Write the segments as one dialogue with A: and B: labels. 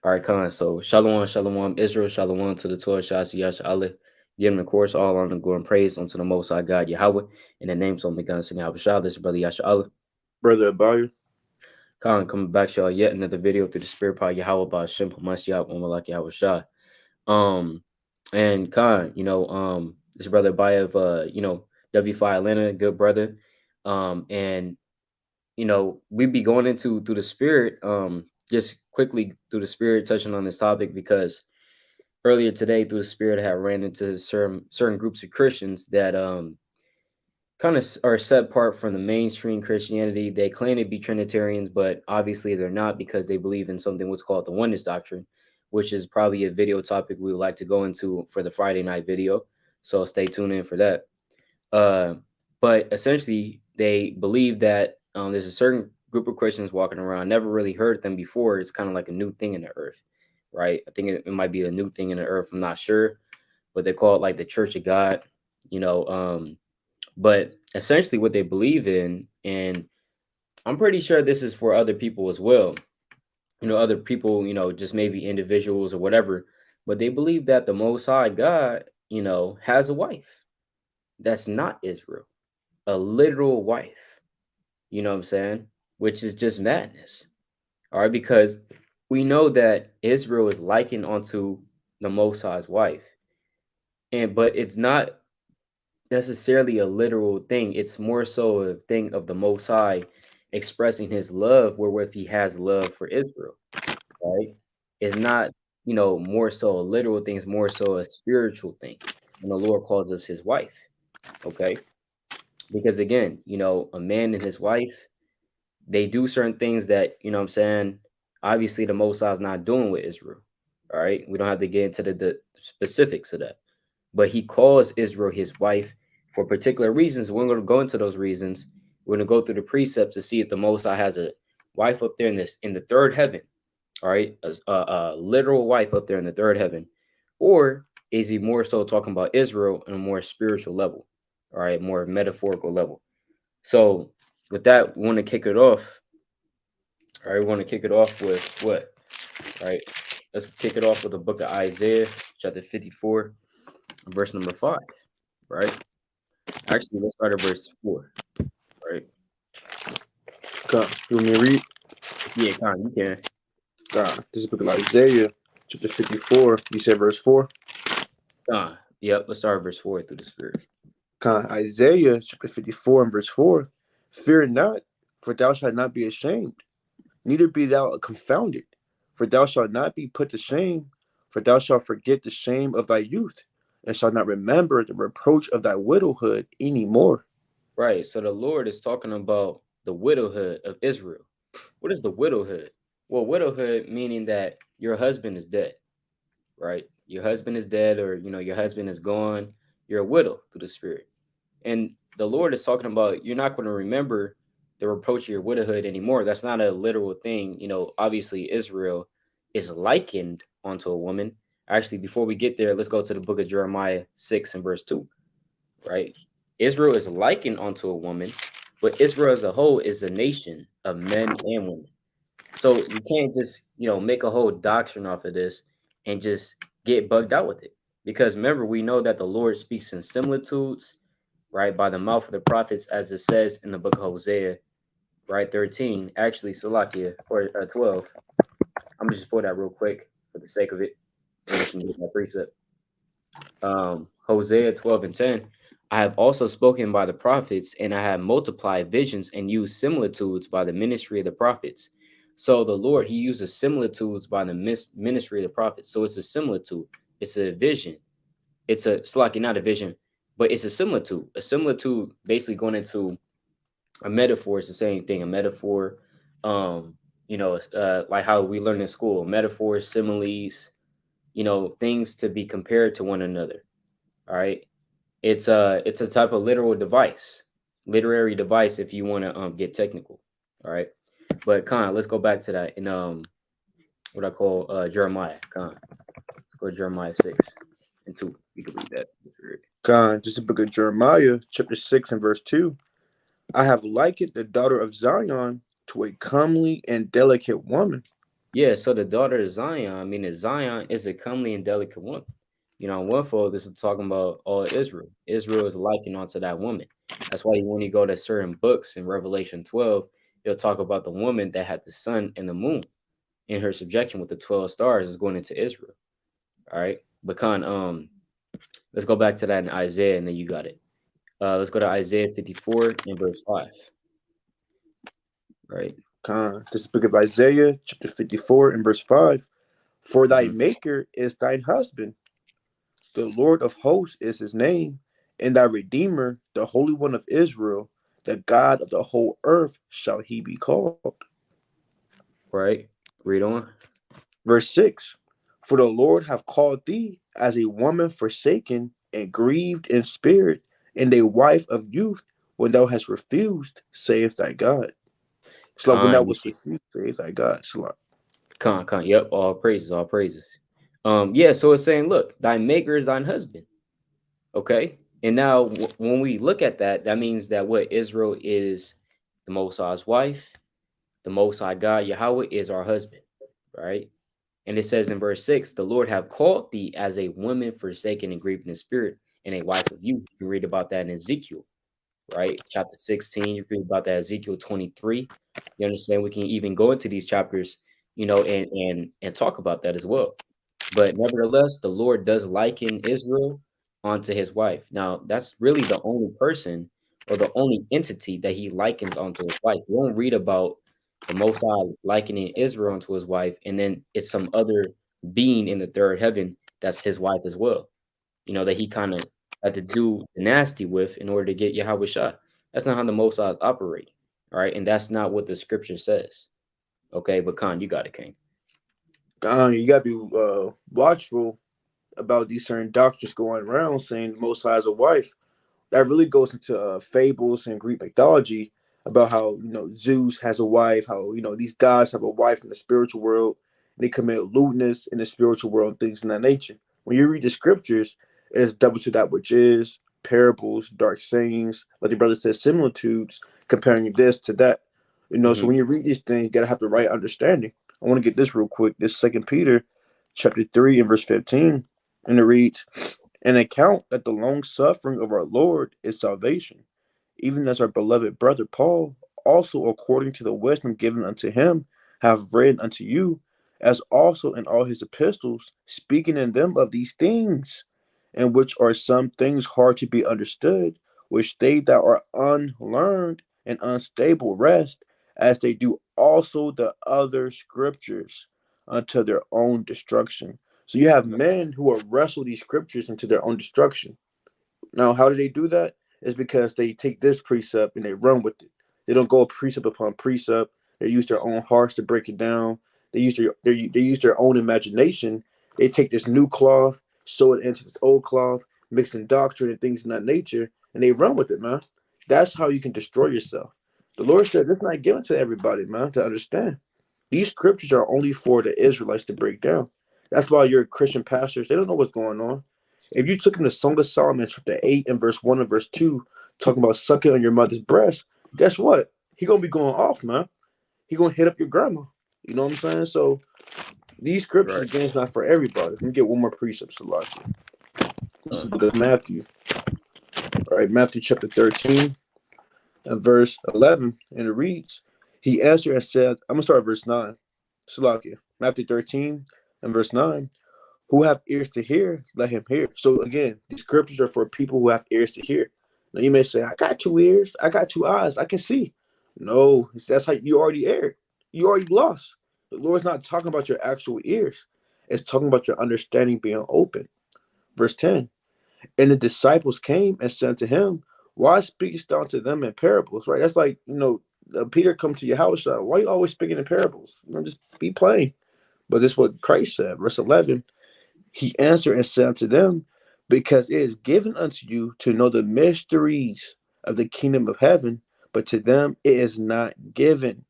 A: All right, Khan. So Shalom, Shalom, Israel, Shalom to the 12 shots of Yasha Allah. Give him the course, all on the glory and praise unto the Most High God Yahweh. In the name of the Gun Sing Abishah, this is Brother Yasha Allah.
B: Brother Abayu.
A: Khan coming back to y'all yet another video through the Spirit Power Yahweh by Shimpa Mashiach Umalak Yahweh Shah. Um and Khan, this brother Abayev, W5 Atlanta, good brother. And we be going into through the spirit, just quickly through the spirit, touching on this topic because earlier today through the spirit I had ran into certain groups of Christians that kind of are set apart from the mainstream Christianity. They claim to be Trinitarians, but obviously they're not because they believe in something what's called the oneness doctrine, which is probably a video topic we would like to go into for the Friday night video. So stay tuned in for that. Uh, but essentially, they believe that there's a certain group of Christians walking around. Never really heard them before. It's kind of like a new thing in the earth, right? I think it might be a new thing in the earth. I'm not sure, but they call it like the Church of God, you know. But essentially, what they believe in, and I'm pretty sure this is for other people as well. Other people, just maybe individuals or whatever. But they believe that the Most High God, has a wife that's not Israel, a literal wife, you know what I'm saying? Which is just madness. All right, because we know that Israel is likened onto the Most High's wife. But it's not necessarily a literal thing. It's more so a thing of the Most High expressing his love wherewith he has love for Israel, right? It's not, more so a literal thing, it's more so a spiritual thing. And the Lord calls us his wife, okay? Because again, a man and his wife, they do certain things that, what I'm saying, obviously the Most High is not doing with Israel. All right. We don't have to get into the specifics of that. But he calls Israel his wife for particular reasons. We're going to go into those reasons. We're going to go through the precepts to see if the Most High has a wife up there in the third heaven. All right. A literal wife up there in the third heaven. Or is he more so talking about Israel on a more spiritual level? All right. More metaphorical level. So with that, we want to kick it off. All right, we want to kick it off with what? All right, let's kick it off with the book of Isaiah, chapter 54, verse number 5. Right? Actually, let's start at verse 4. Right?
B: Come, you want me to read?
A: Yeah, Con, you can.
B: This is the book of Isaiah, chapter 54. You said verse 4.
A: Con, yep, let's start at verse 4 through the spirit.
B: Isaiah, chapter 54 and verse 4. Fear not, for thou shalt not be ashamed, neither be thou confounded, for thou shalt not be put to shame, for thou shalt forget the shame of thy youth, and shalt not remember the reproach of thy widowhood any more.
A: Right, so the Lord is talking about the widowhood of Israel. What is the widowhood? Well, widowhood meaning that your husband is dead, right? Your husband is dead, or your husband is gone. You're a widow through the spirit. And the Lord is talking about you're not going to remember the reproach of your widowhood anymore. That's not a literal thing. Obviously Israel is likened onto a woman. Actually, before we get there, let's go to the book of Jeremiah 6 and verse 2. Right? Israel is likened onto a woman, but Israel as a whole is a nation of men and women. So you can't just, make a whole doctrine off of this and just get bugged out with it. Because remember, we know that the Lord speaks in similitudes, right, by the mouth of the prophets, as it says in the book of Hosea, right, 13, actually, Salakia, or 12. I'm going to just pull that real quick for the sake of it, and we can get that precept. Hosea 12 and 10. I have also spoken by the prophets, and I have multiplied visions and used similitudes by the ministry of the prophets. So the Lord, he uses similitudes by the ministry of the prophets. So it's a similitude, it's a vision. It's Salakia, not a vision, but it's a similitude. A similitude basically going into a metaphor is the same thing. A metaphor, like how we learn in school, metaphors, similes, things to be compared to one another. All right. It's a type of literary device if you want to get technical. All right. But let's go back to that in what I call Jeremiah. Let's go to Jeremiah 6 and 2. You can read that.
B: This is the book of Jeremiah, chapter 6 and verse 2. I have likened the daughter of Zion to a comely and delicate woman.
A: Yeah, so the daughter of Zion, I mean, Zion is a comely and delicate woman. On one fold, this is talking about all Israel. Israel is likened onto that woman. That's why when you go to certain books in Revelation 12, it'll talk about the woman that had the sun and the moon in her subjection with the 12 stars is going into Israel. All right. But let's go back to that in Isaiah, and then you got it. Let's go to Isaiah 54 and verse 5. Right.
B: This book of Isaiah, chapter 54 and verse 5. For thy
A: Hmm.
B: maker is thine husband, the Lord of hosts is his name, and thy Redeemer, the Holy One of Israel, the God of the whole earth shall he be called.
A: Right. Read on.
B: Verse 6. For the Lord hath called thee as a woman forsaken and grieved in spirit, and a wife of youth, when thou hast refused, saith thy God. It's like when thou
A: You
B: was
A: see,
B: refused, saith thy God. It's like,
A: Yep. All praises. All praises. Yeah. So it's saying, look, thy maker is thine husband. Okay. And now, when we look at that, that means that what Israel is the Most High's wife, the Most High God, Yahweh, is our husband, right? And it says in verse 6, the Lord have called thee as a woman forsaken and grieving in spirit, and a wife of you. You can read about that in Ezekiel, right? Chapter 16, you can read about that Ezekiel 23. You understand? We can even go into these chapters, and talk about that as well. But nevertheless, the Lord does liken Israel onto his wife. Now, that's really the only person or the only entity that he likens onto his wife. You won't read about the Most High likening Israel onto his wife, and then it's some other being in the third heaven that's his wife as well. That he kind of had to do the nasty with in order to get Yahweh shot. That's not how the Most High operate. All right. And that's not what the scripture says. Okay. But Khan, you got it, King.
B: you gotta be watchful about these certain doctrines going around saying the Most High is a wife. That really goes into fables and Greek mythology about how Zeus has a wife, how these gods have a wife in the spiritual world, and they commit lewdness in the spiritual world, and things in that nature. When you read the scriptures, it's double to that which is parables, dark sayings, like the brother says, similitudes, comparing this to that. So
A: Hmm.
B: when you read these things, you gotta have the right understanding. I want to get this real quick. This Second Peter, chapter 3 and verse 15, and it reads, "An account that the long suffering of our Lord is salvation, even as our beloved brother Paul, also according to the wisdom given unto him, have written unto you, as also in all his epistles, speaking in them of these things, in which are some things hard to be understood, which they that are unlearned and unstable rest, as they do also the other scriptures, unto their own destruction." So you have men who will wrestle these scriptures into their own destruction. Now, how do they do that? Is because they take this precept and they run with it. They don't go precept upon precept. They use their own hearts to break it down. They use their own imagination. They take this new cloth, sew it into this old cloth, mixing doctrine and things in that nature, and they run with it, man. That's how you can destroy yourself. The Lord said it's not given to everybody, man, to understand. These scriptures are only for the Israelites to break down. That's why your Christian pastors, they don't know what's going on. If you took him to Song of Solomon, chapter 8 and verse 1 and verse 2, talking about sucking on your mother's breast, guess what? He gonna be going off, man. He gonna hit up your grandma. You know what I'm saying? So these scriptures
A: Right.
B: again is not for everybody. Let me get one more precept, Salakia. This is
A: Uh,
B: the book of Matthew. All right, Matthew chapter 13 and verse 11, and it reads, "He answered and said," I'm gonna start at verse 9. Salakia. Matthew 13 and verse 9. "Who have ears to hear, let him hear." So again, these scriptures are for people who have ears to hear. Now you may say, "I got two ears, I got two eyes, I can see." No, that's how you already erred. You already lost. The Lord's not talking about your actual ears. It's talking about your understanding being open. Verse 10. "And the disciples came and said to him, Why speakest thou to them in parables?" Right? That's like, Peter come to your house. Why you always speaking in parables? Just be plain. But this is what Christ said. Verse 11. He answered and said unto them, Because it is given unto you to know the mysteries of the kingdom of heaven, but to them it is not given.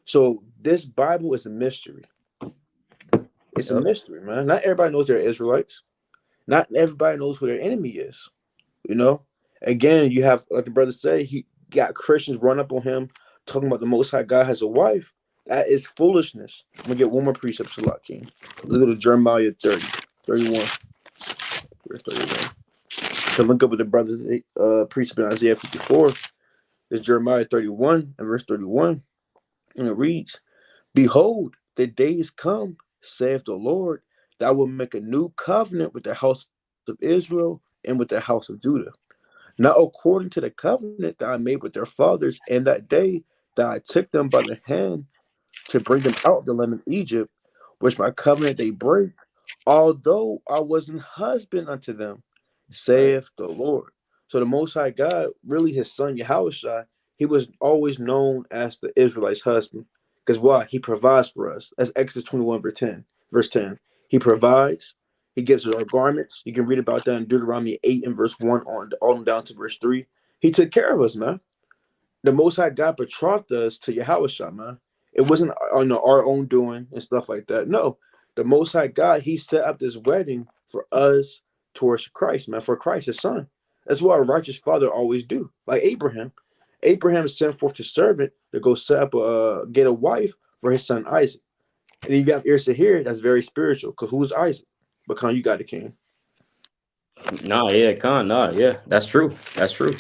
B: So this Bible is a mystery. It's a
A: yep.
B: mystery, man. Not everybody knows they're Israelites. Not everybody knows who their enemy is. You know? Again, you have, like the brother said, he got Christians run up on him talking about the Most High God has a wife. That is foolishness. I'm gonna get one more precept, Salah King. Let's go to Jeremiah 30, 31, verse 31. To link up with the brothers precept in Isaiah 54 is Jeremiah 31 and verse 31. And it reads, Behold, the days come, saith the Lord, that I will make a new covenant with the house of Israel and with the house of Judah. Not according to the covenant that I made with their fathers in that day that I took them by the hand to bring them out of the land of Egypt, which my covenant they break, although I wasn't husband unto them,
A: Right.
B: saith the Lord. So the Most High God, really his son Yahushua, he was always known as the Israelites' husband. Because why? He provides for us. That's Exodus 21, verse 10. Verse 10. He provides. He gives us our garments. You can read about that in Deuteronomy 8 and verse 1 on down to verse 3. He took care of us, man. The Most High God betrothed us to Yahushua, man. It wasn't our own doing and stuff like that. No, the Most High God, He set up this wedding for us towards Christ, man, for Christ, His Son. That's what a righteous father always do. Like Abraham, Abraham sent forth his servant to go set up get a wife for his son Isaac. And you got ears to hear. That's very spiritual. Cause who is Isaac? But Khan, you got the king.
A: Nah, yeah, Con, nah, yeah, that's true. That's true.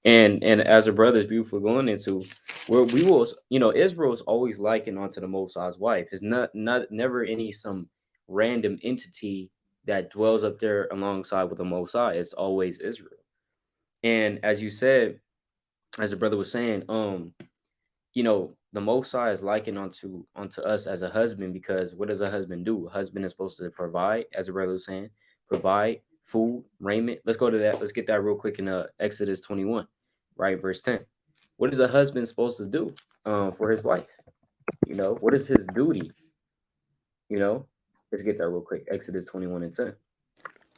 A: And as a brother's beautiful going into where we will, Israel's always likened onto the Most High's wife. It's not never any some random entity that dwells up there alongside with the Most High. It's always Israel. And as you said, as the brother was saying, the Most High is likened onto us as a husband, because what does a husband do? A husband is supposed to provide, as the brother was saying, provide food, raiment. Let's go to that. Let's get that real quick in Exodus 21, right, verse 10. What is a husband supposed to do for his wife? What is his duty? You know, let's get that real quick. Exodus 21 and 10.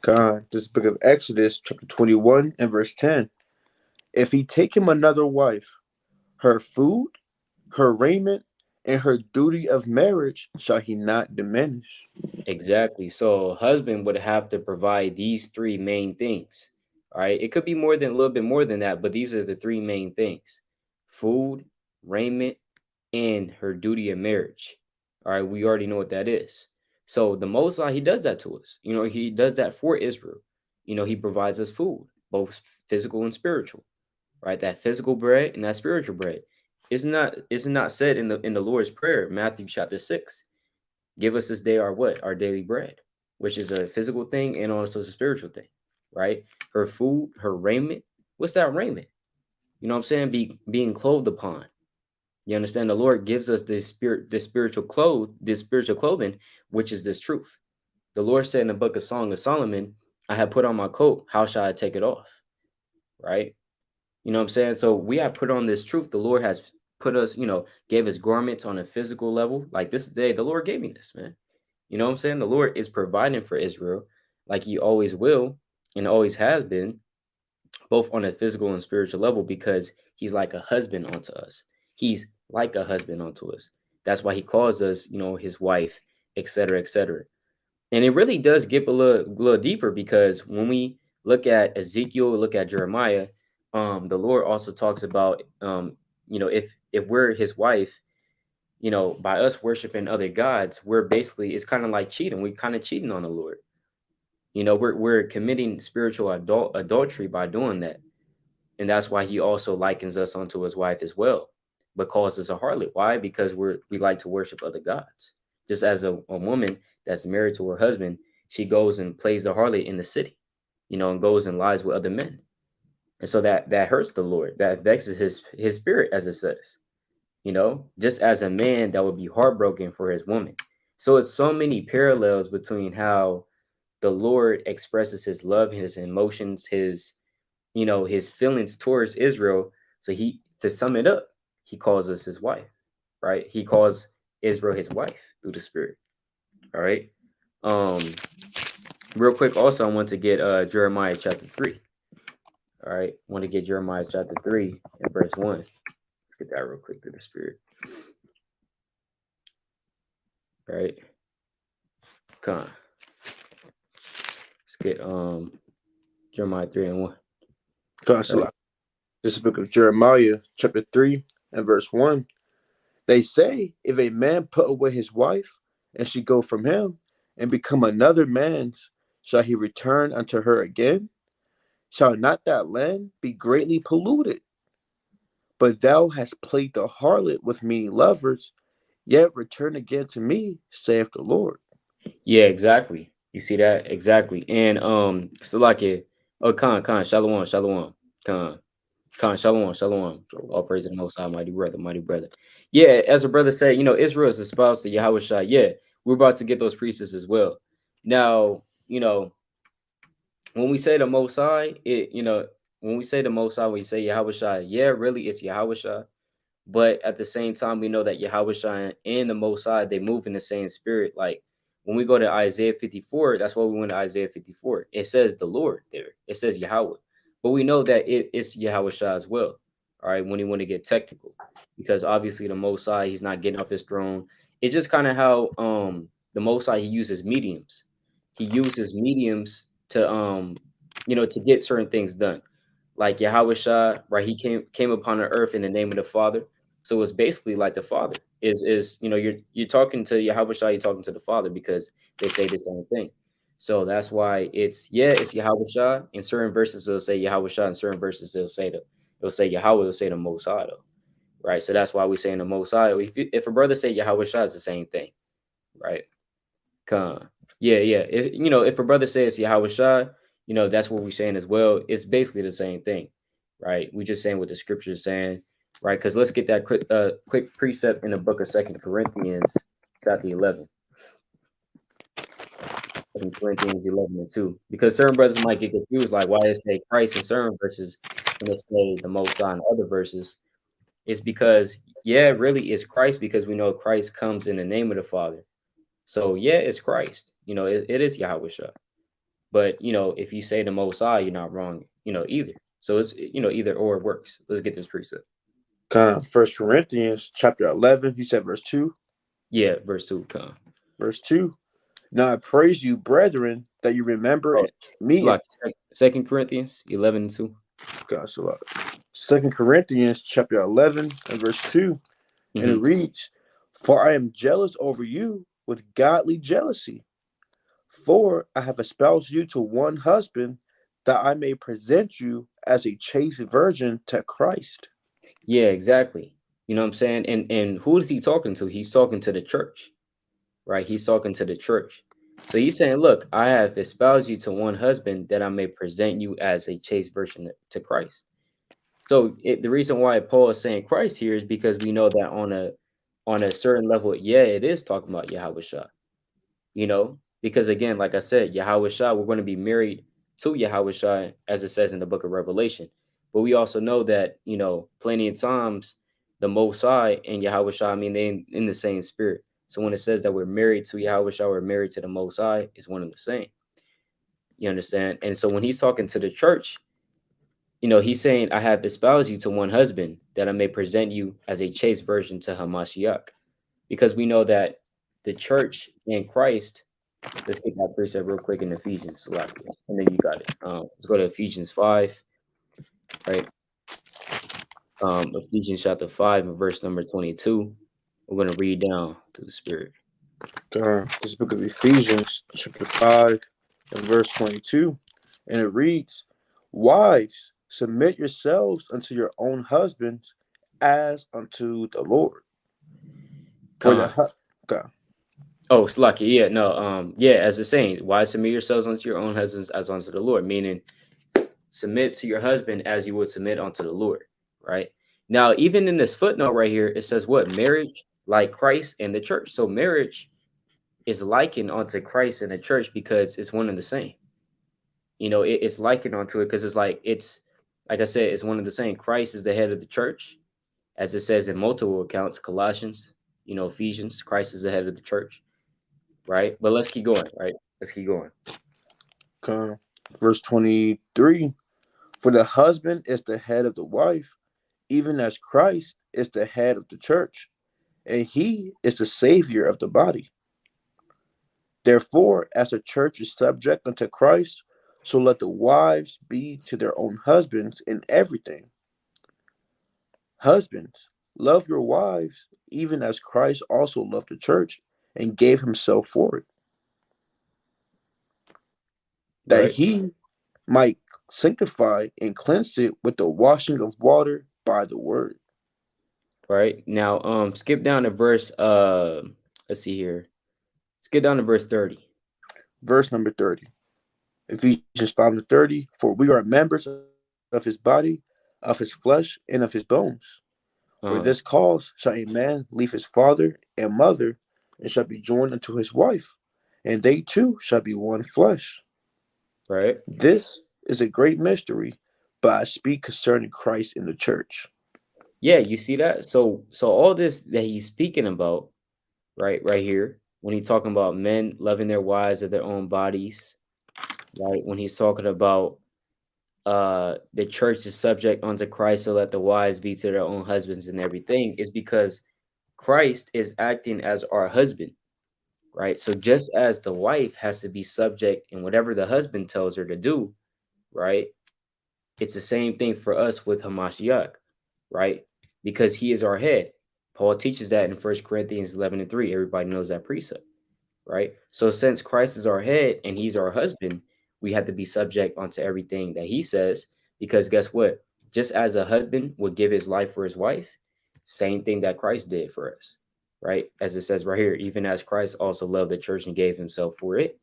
B: Khan, this book of Exodus, chapter 21 and verse 10. If he take him another wife, her food, her raiment, and her duty of marriage shall he not diminish.
A: Exactly. So a husband would have to provide these three main things. All right. It could be more than a little bit more than that, but these are the three main things: food, raiment, and her duty of marriage. All right. We already know what that is. So the Most High, He does that to us. He does that for Israel. He provides us food, both physical and spiritual. Right. That physical bread and that spiritual bread. It's not said in the Lord's Prayer, Matthew chapter 6. Give us this day our what? Our daily bread, which is a physical thing and also a spiritual thing, right? Her food, her raiment. What's that raiment? You know what I'm saying? Being clothed upon. You understand? The Lord gives us this spiritual clothing, which is this truth. The Lord said in the book of Song of Solomon, I have put on my coat, how shall I take it off? Right? You know what I'm saying? So we have put on this truth. The Lord has put us, gave us garments on a physical level. Like this day, the Lord gave me this, man. You know what I'm saying? The Lord is providing for Israel like He always will and always has been, both on a physical and spiritual level, because He's like a husband unto us. He's like a husband unto us. That's why He calls us, His wife, etc., etc. And it really does get a little deeper, because when we look at Ezekiel, look at Jeremiah, the Lord also talks about, if we're His wife, by us worshiping other gods, we're basically, it's kind of like cheating. We're kind of cheating on the Lord. We're committing spiritual adultery by doing that. And that's why He also likens us unto His wife as well, but calls us a harlot. Why? Because we like to worship other gods. Just as a woman that's married to her husband, she goes and plays the harlot in the city, and goes and lies with other men. And so that hurts the Lord. That vexes his spirit, as it says. Just as a man that would be heartbroken for his woman. So it's so many parallels between how the Lord expresses His love, His emotions, his feelings towards Israel. So to sum it up, He calls us His wife, right? He calls Israel His wife through the Spirit. All right. Um, Real quick, also I want to get Jeremiah chapter 3. All right. I want to get Jeremiah chapter 3 and verse 1. Let's get that real quick through the Spirit. All right. Come on. Let's get Jeremiah 3 and 1.
B: Khan,
A: All right.
B: Salah. This is the book of Jeremiah, chapter 3 and verse 1. They say if a man put away his wife, and she go from him, and become another man's, shall he return unto her again? Shall not that land be greatly polluted? But thou hast played the harlot with many lovers, yet return again to me, saith the Lord.
A: Yeah, exactly. You see that? Exactly. And Salakia, oh Khan, Shalom.
B: So,
A: All praise to the most high, mighty brother, mighty brother. Yeah, as a brother said, Israel is espoused to Yahweh Shai. Yeah, we're about to get those priests as well. Now, when we say the most high, when we say the most high, we say Yahweh Shai, yeah, really it's Yahweh Shai. But at the same time, we know that Yahweh Shai and the Most High, they move in the same spirit. Like when we go to Isaiah 54, that's why we went to Isaiah 54. It says the Lord there. It says Yahweh. But we know that it's Yahweh Shai as well. All right, when you want to get technical. Because obviously the Most High, he's not getting off his throne. It's just kind of how the Most High, he uses mediums. He uses mediums to to get certain things done. Like Yahweh Shah, right? He came upon the earth in the name of the Father. So it's basically like the Father is you're talking to Yahweh Shah, you're talking to the Father because they say the same thing. So that's why it's Yahweh Shah. In certain verses it'll say Yahweh Shah, in certain verses it'll say Yahweh, it'll say the Most High though. Right. So that's why we say in the Most High. If a brother say Yahweh Shah, it's the same thing, right? Con. Yeah. If a brother says Yahweh Shah, that's what we're saying as well. It's basically the same thing, right? We just saying what the scripture is saying, right? Because let's get that quick precept in the book of Second Corinthians, chapter 11. 2. Because certain brothers might get confused, like why it say Christ in certain verses and it say the Most High in other verses. It's because, yeah, really it's Christ because we know Christ comes in the name of the Father. So yeah, it's Christ. It is Yahweh Shah. But if you say the Most High, you're not wrong. Either. So it's either or works. Let's get this precept.
B: First Corinthians chapter 11, he said verse 2.
A: Yeah, verse 2. Come.
B: Verse 2. Now I praise you, brethren, that you remember
A: Oh,
B: me in
A: like 2 Corinthians 11:2.
B: God's love. 2 Corinthians chapter 11 and verse 2. And it
A: Mm-hmm.
B: reads, For I am jealous over you with godly jealousy. For I have espoused you to one husband, that I may present you as a chaste virgin to Christ.
A: Yeah, exactly. You know what I'm saying? And who is he talking to? He's talking to the church, right? He's talking to the church. So he's saying, look, I have espoused you to one husband that I may present you as a chaste virgin to Christ. So the reason why Paul is saying Christ here is because we know that on a certain level, yeah, it is talking about Yahweh Shah, because again, like I said, Yahweh Shah, we're going to be married to Yahweh Shah, as it says in the book of Revelation. But we also know that, plenty of times the Most High and Yahweh Shah, I mean, they in the same spirit. So when it says that we're married to Yahweh Shah, we're married to the Most High, it's one and the same. You understand? And so when he's talking to the church, he's saying, I have espoused you to one husband that I may present you as a chaste virgin to Hamashiach. Because we know that the church in Christ, let's get that precept real quick in Ephesians, and then you got it. Let's go to Ephesians 5, right? Ephesians chapter 5 and verse number 22. We're going to read down to the Spirit.
B: This book of Ephesians, chapter 5, and verse 22. And it reads, Wives, submit yourselves unto your own husbands as unto the Lord. For the
A: Con.
B: hu-
A: Oh, Slaki, yeah, no, yeah, as it's saying, why submit yourselves unto your own husbands as unto the Lord, meaning submit to your husband as you would submit unto the Lord, right? Now, even in this footnote right here, it says what? Marriage like Christ and the church. So marriage is likened onto Christ and the church because it's one and the same. It's likened onto it because it's like I said, it's one and the same. Christ is the head of the church, as it says in multiple accounts, Colossians, Ephesians. Christ is the head of the church, right? But let's keep going, right? Let's keep going.
B: verse 23. For the husband is the head of the wife, even as Christ is the head of the church, and he is the Savior of the body. Therefore, as the church is subject unto Christ, so let the wives be to their own husbands in everything. Husbands, love your wives, even as Christ also loved the church and gave himself for it, that
A: Right.
B: he might sanctify and cleanse it with the washing of water by the word.
A: Right. Now, skip down to verse. Let's see here. Skip down to verse 30.
B: Verse number 30. Ephesians 5 and 30. For we are members of his body, of his flesh, and of his bones. For this
A: Uh,
B: cause shall a man leave his father and mother, and shall be joined unto his wife, and they two shall be one flesh.
A: right.
B: This is a great mystery, but I speak concerning Christ in the church.
A: Yeah, you see that. So all this that he's speaking about, right here, when he's talking about men loving their wives of their own bodies, right? When he's talking about the church is subject unto Christ, so let the wives be to their own husbands and everything, is because Christ is acting as our husband, right? So just as the wife has to be subject in whatever the husband tells her to do, right? It's the same thing for us with Hamashiach, right? Because he is our head. Paul teaches that in 1 Corinthians 11 and 3. Everybody knows that precept, right? So since Christ is our head and he's our husband, we have to be subject unto everything that he says, because guess what? Just as a husband would give his life for his wife, same thing that Christ did for us, right? As it says right here, even as Christ also loved the church and gave himself for it.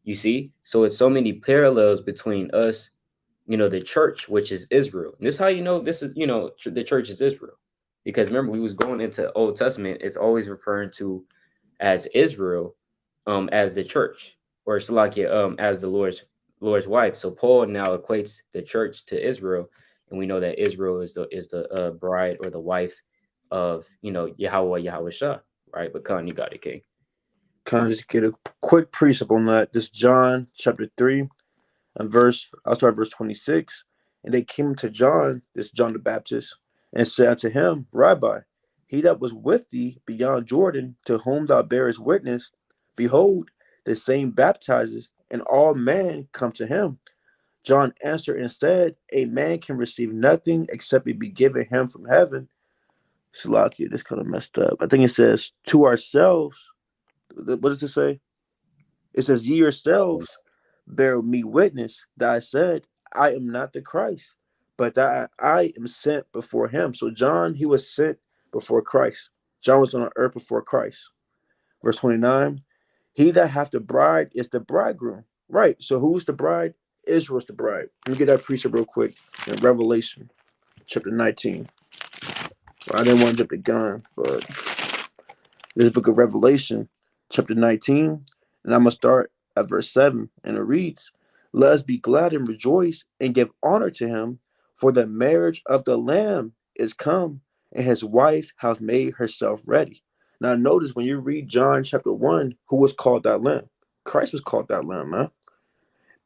A: You see? So it's so many parallels between us, the church, which is Israel. And this is how you know this is, the church is Israel. Because remember, we was going into Old Testament, it's always referring to as Israel, as the church, or Salakia, as the Lord's wife. So Paul now equates the church to Israel, and we know that Israel is the bride or the wife of Yahweh Shah, right? But Khan, you got it, King.
B: Kind of just get a quick precept on that. This John chapter 3 and I'll start verse 26. And they came to John, this John the Baptist, and said unto him, Rabbi, he that was with thee beyond Jordan, to whom thou bearest witness, behold, the same baptizes, and all men come to him. John answered and said, a man can receive nothing except it be given him from heaven. Salakia, this kind of messed up. I think it says, to ourselves. What does it say? It says, ye yourselves bear me witness that I said, I am not the Christ, but that I am sent before him. So John, he was sent before Christ. John was on the earth before Christ. Verse 29, he that hath the bride is the bridegroom. Right. So who's the bride? Israel's the bride. Let me get that precept real quick in Revelation chapter 19. Well, I didn't want to jump the gun, but this book of Revelation, chapter 19, and I'm going to start at verse 7, and it reads, let us be glad and rejoice and give honor to him, for the marriage of the Lamb is come, and his wife hath made herself ready. Now, notice when you read John chapter 1, who was called that Lamb? Christ was called that Lamb, man.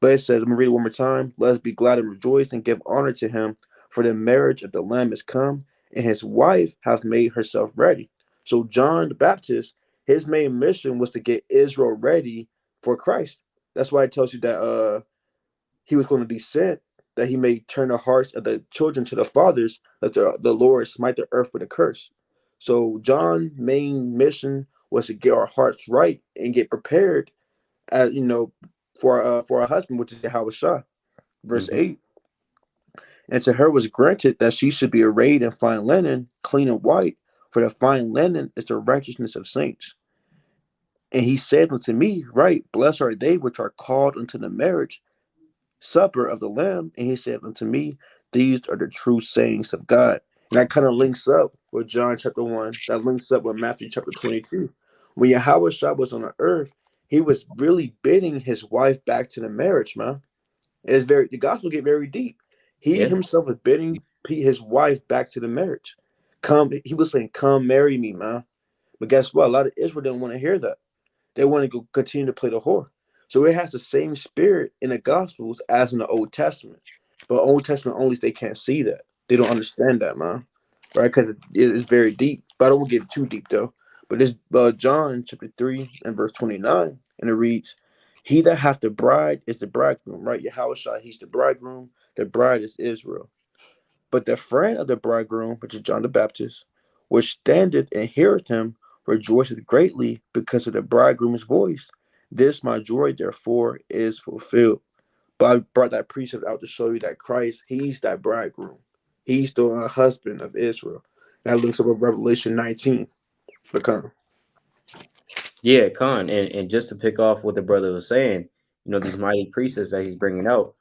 B: But it says, I'm going to read it one more time. Let us be glad and rejoice and give honor to him, for the marriage of the Lamb is come, and his wife hath made herself ready. So John the Baptist, his main mission was to get Israel ready for Christ. That's why it tells you that he was going to be sent, that he may turn the hearts of the children to the fathers, that the Lord smite the earth with a curse. So John's main mission was to get our hearts right and get prepared, as for our husband, which is Yahweh Shah. Verse
A: Hmm.
B: 8. And to her was granted that she should be arrayed in fine linen, clean and white, for the fine linen is the righteousness of saints. And he said unto me, right, blessed are they which are called unto the marriage supper of the Lamb. And he said unto me, these are the true sayings of God. And that kind of links up with John chapter 1. That links up with Matthew chapter 22. When Yahweh Shah was on the earth, he was really bidding his wife back to the marriage, man. It's the gospel get very deep. He
A: Yeah.
B: himself was bidding his wife back to the marriage. He was saying, come marry me, man. But guess what? A lot of Israel didn't want to hear that. They want to go continue to play the whore. So it has the same spirit in the Gospels as in the Old Testament. But Old Testament only they can't see that. They don't understand that, man. Right? Because it is very deep. But I don't want to get too deep though. But this John chapter 3 and verse 29, and it reads, he that hath the bride is the bridegroom, right? Yahweh Shai, he's the bridegroom. The bride is Israel. But the friend of the bridegroom, which is John the Baptist, which standeth and heareth him rejoiceth greatly because of the bridegroom's voice. This my joy, therefore, is fulfilled. But I brought that precept out to show you that Christ, he's that bridegroom. He's the husband of Israel. That links up with Revelation 19. Become.
A: Yeah, Khan, and just to pick off what the brother was saying, these mighty precepts that he's bringing out.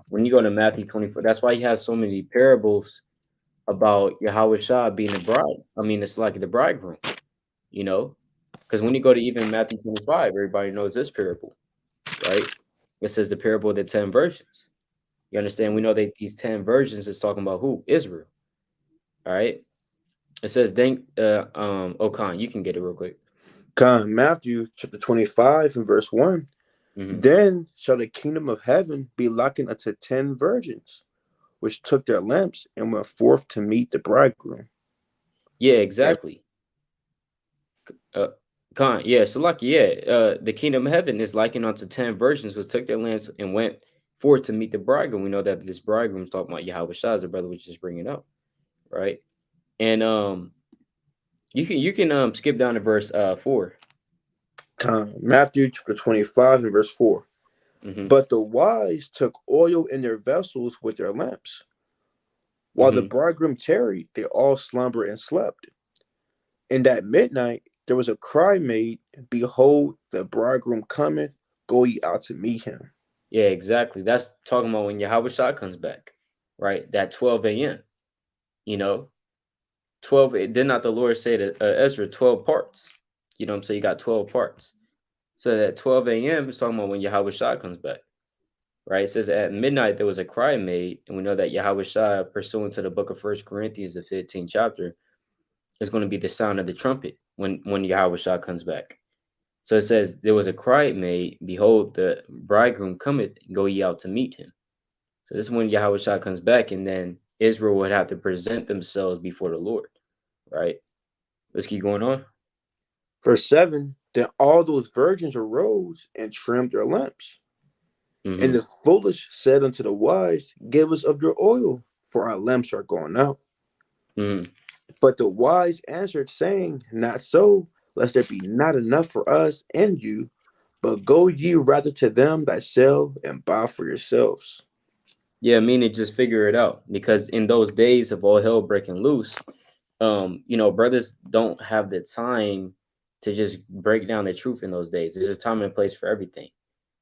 A: When you go to Matthew 24, that's why you have so many parables about Yahweh Shah being the bride. I mean, it's like the bridegroom, you know, because when you go to even Matthew 25, everybody knows this parable, right? It says the parable of the 10 virgins. You understand? We know that these 10 virgins is talking about who? Israel. All right. It says, Khan, you can get it real quick.
B: Matthew chapter 25 and verse 1.
A: Mm-hmm.
B: Then shall the kingdom of heaven be likened unto 10 virgins, which took their lamps and went forth to meet the bridegroom.
A: Yeah,
B: And
A: exactly. Khan, yeah, so lucky, yeah. The kingdom of heaven is likened unto 10 virgins which took their lamps and went forth to meet the bridegroom. We know that this bridegroom is talking about Yahweh Shah, as the brother was just bringing up, right? And you can skip down to verse 4.
B: Matthew chapter 25 and verse 4.
A: Mm-hmm.
B: But the wise took oil in their vessels with their lamps. While the
A: Mm-hmm.
B: bridegroom tarried, they all slumbered and slept. And at midnight there was a cry made, Behold, the bridegroom cometh, go ye out to meet him.
A: Yeah, exactly. That's talking about when Yahweh Shah comes back, right? That 12 a.m. You know, 12. Did not the Lord say to Ezra 12 parts? You know what I'm saying? You got 12 parts. So that 12 a.m. is talking about when Yahweh Shah comes back, right? It says at midnight there was a cry made, and we know that Yahweh Shah, pursuant to the book of First Corinthians, the 15th chapter, is going to be the sound of the trumpet when Yahweh Shah comes back. So it says there was a cry made, behold, the bridegroom cometh, go ye out to meet him. So this is when Yahweh Shah comes back, and then Israel would have to present themselves before the Lord, right? Let's keep going on.
B: Verse 7. Then all those virgins arose and trimmed their lamps. And
A: Mm-hmm.
B: the foolish said unto the wise, Give us of your oil, for our lamps are gone out.
A: Mm-hmm.
B: But the wise answered, saying, Not so, lest there be not enough for us and you, but go ye rather to them that sell and buy for yourselves.
A: Yeah, meaning just figure it out, because in those days of all hell breaking loose, brothers don't have the time to just break down the truth in those days. There's a time and place for everything.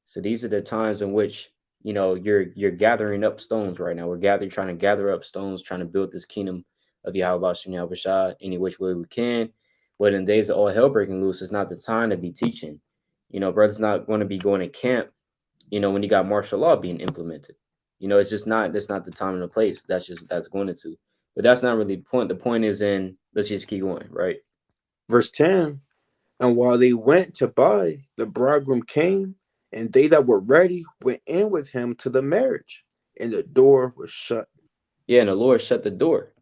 A: So these are the times in which you're gathering up stones right now. Trying to gather up stones, trying to build this kingdom of Yahweh Shem Shah any which way we can. But in days of all hell breaking loose, it's not the time to be teaching. Brothers not going to be going to camp. When you got martial law being implemented, it's just not. That's not the time and the place. That's going into. But that's not really the point. The point is in. Let's just keep going, right?
B: Verse 10. And while they went to buy, the bridegroom came, and they that were ready went in with him to the marriage, and the door was shut.
A: Yeah, and the Lord shut the door.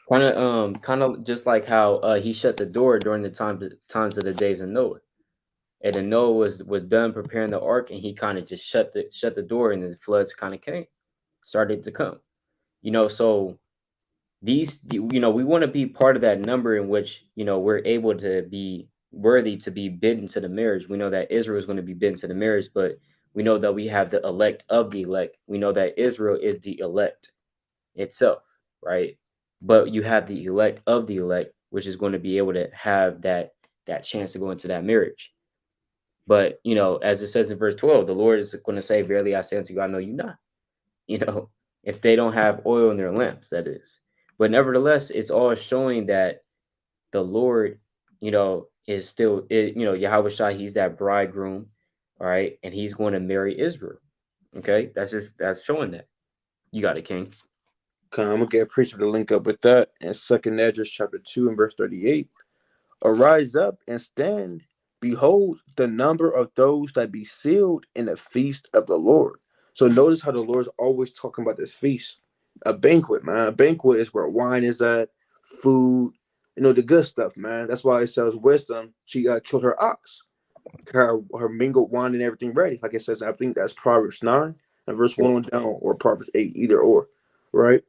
A: Kind of just like how he shut the door during the times of the days of Noah. And then Noah was done preparing the ark, and he kind of just shut the door, and the floods kind of started to come. So we want to be part of that number in which we're able to be worthy to be bidden to the marriage. We know that Israel is going to be bidden to the marriage, but we know that we have the elect of the elect. We know that Israel is the elect itself, right? But you have the elect of the elect, which is going to be able to have that chance to go into that marriage. But as it says in verse 12, the Lord is going to say, "Verily I say unto you, I know you not." You know, if they don't have oil in their lamps, that is. But nevertheless, it's all showing that the Lord, is still, Yahweh Shai, he's that bridegroom, all right, and he's going to marry Israel. Okay, that's showing that. You got it, King.
B: Come, I'm gonna get a preacher to link up with that in Second Ezra chapter 2 and verse 38. Arise up and stand. Behold, the number of those that be sealed in the feast of the Lord. So notice how the Lord's always talking about this feast. A banquet, man. A banquet is where wine is at, food, the good stuff, man. That's why it says wisdom. She killed her ox, her mingled wine and everything ready. Like it says, I think that's Proverbs 9 and verse 1 on down, or Proverbs 8, either or, right?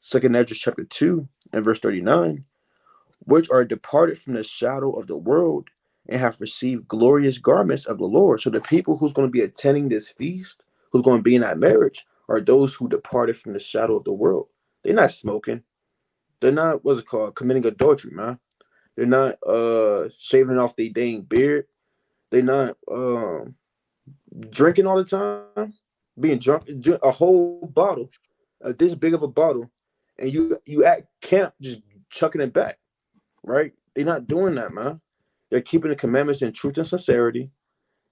B: Second Ezra chapter 2 and verse 39. which are departed from the shadow of the world and have received glorious garments of the Lord. So the people who's going to be attending this feast, who's going to be in that marriage, are those who departed from the shadow of the world. They're not smoking. They're not, what's it called, committing adultery, man. They're not shaving off their dang beard. They're not drinking all the time, being drunk, drink a whole bottle, this big of a bottle, and you at camp just chucking it back, right? They're not doing that, man. They're keeping the commandments in truth and sincerity.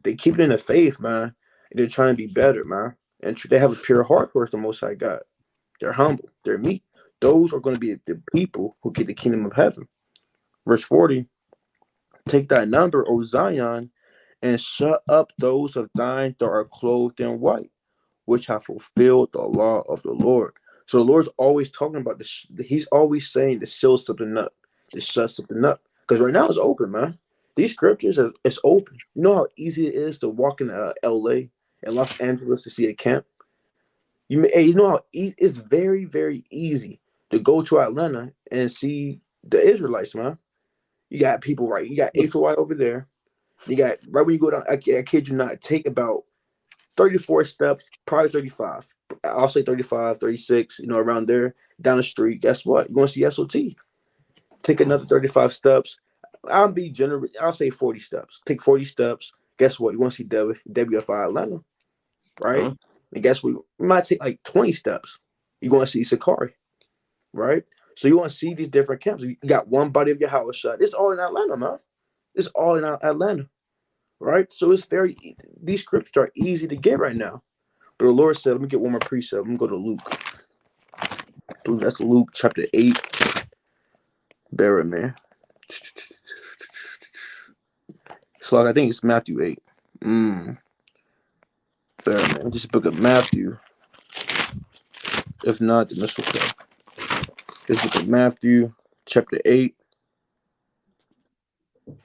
B: They keep it in the faith, man. And they're trying to be better, man. And they have a pure heart towards the Most High God. They're humble. They're meek. Those are going to be the people who get the kingdom of heaven. Verse 40, take thy number, O Zion, and shut up those of thine that are clothed in white, which have fulfilled the law of the Lord. So the Lord's always talking about this. He's always saying to seal something up, to shut something up. Because right now it's open, man. These scriptures are it's open. You know how easy it is to walk in L.A. and Los Angeles to see a camp. You know how it's very very easy to go to Atlanta and see the Israelites, man. You got people right. You got HOI over there. You got right when you go down. I kid you not. Take about 34 steps, probably 35. I'll say 35, 36, around there, down the street. Guess what? You're going to see SOT. Take another 35 steps. I'll be generous. I'll say 40 steps. Take 40 steps. Guess what? You're going to see WFI Atlanta, right?
A: Huh?
B: And guess what? You might take like 20 steps. You're going to see Sakari, right? So you want to see these different camps. You got one body of your house shot. It's all in Atlanta, man. It's all in Atlanta, right? So it's these scriptures are easy to get right now. But the Lord said, let me get one more precept. I'm going to go to Luke. I believe that's Luke chapter 8. Bear with me. So I think it's Matthew 8. Bear with me. Just book of Matthew. If not, then that's okay. This book of Matthew chapter 8.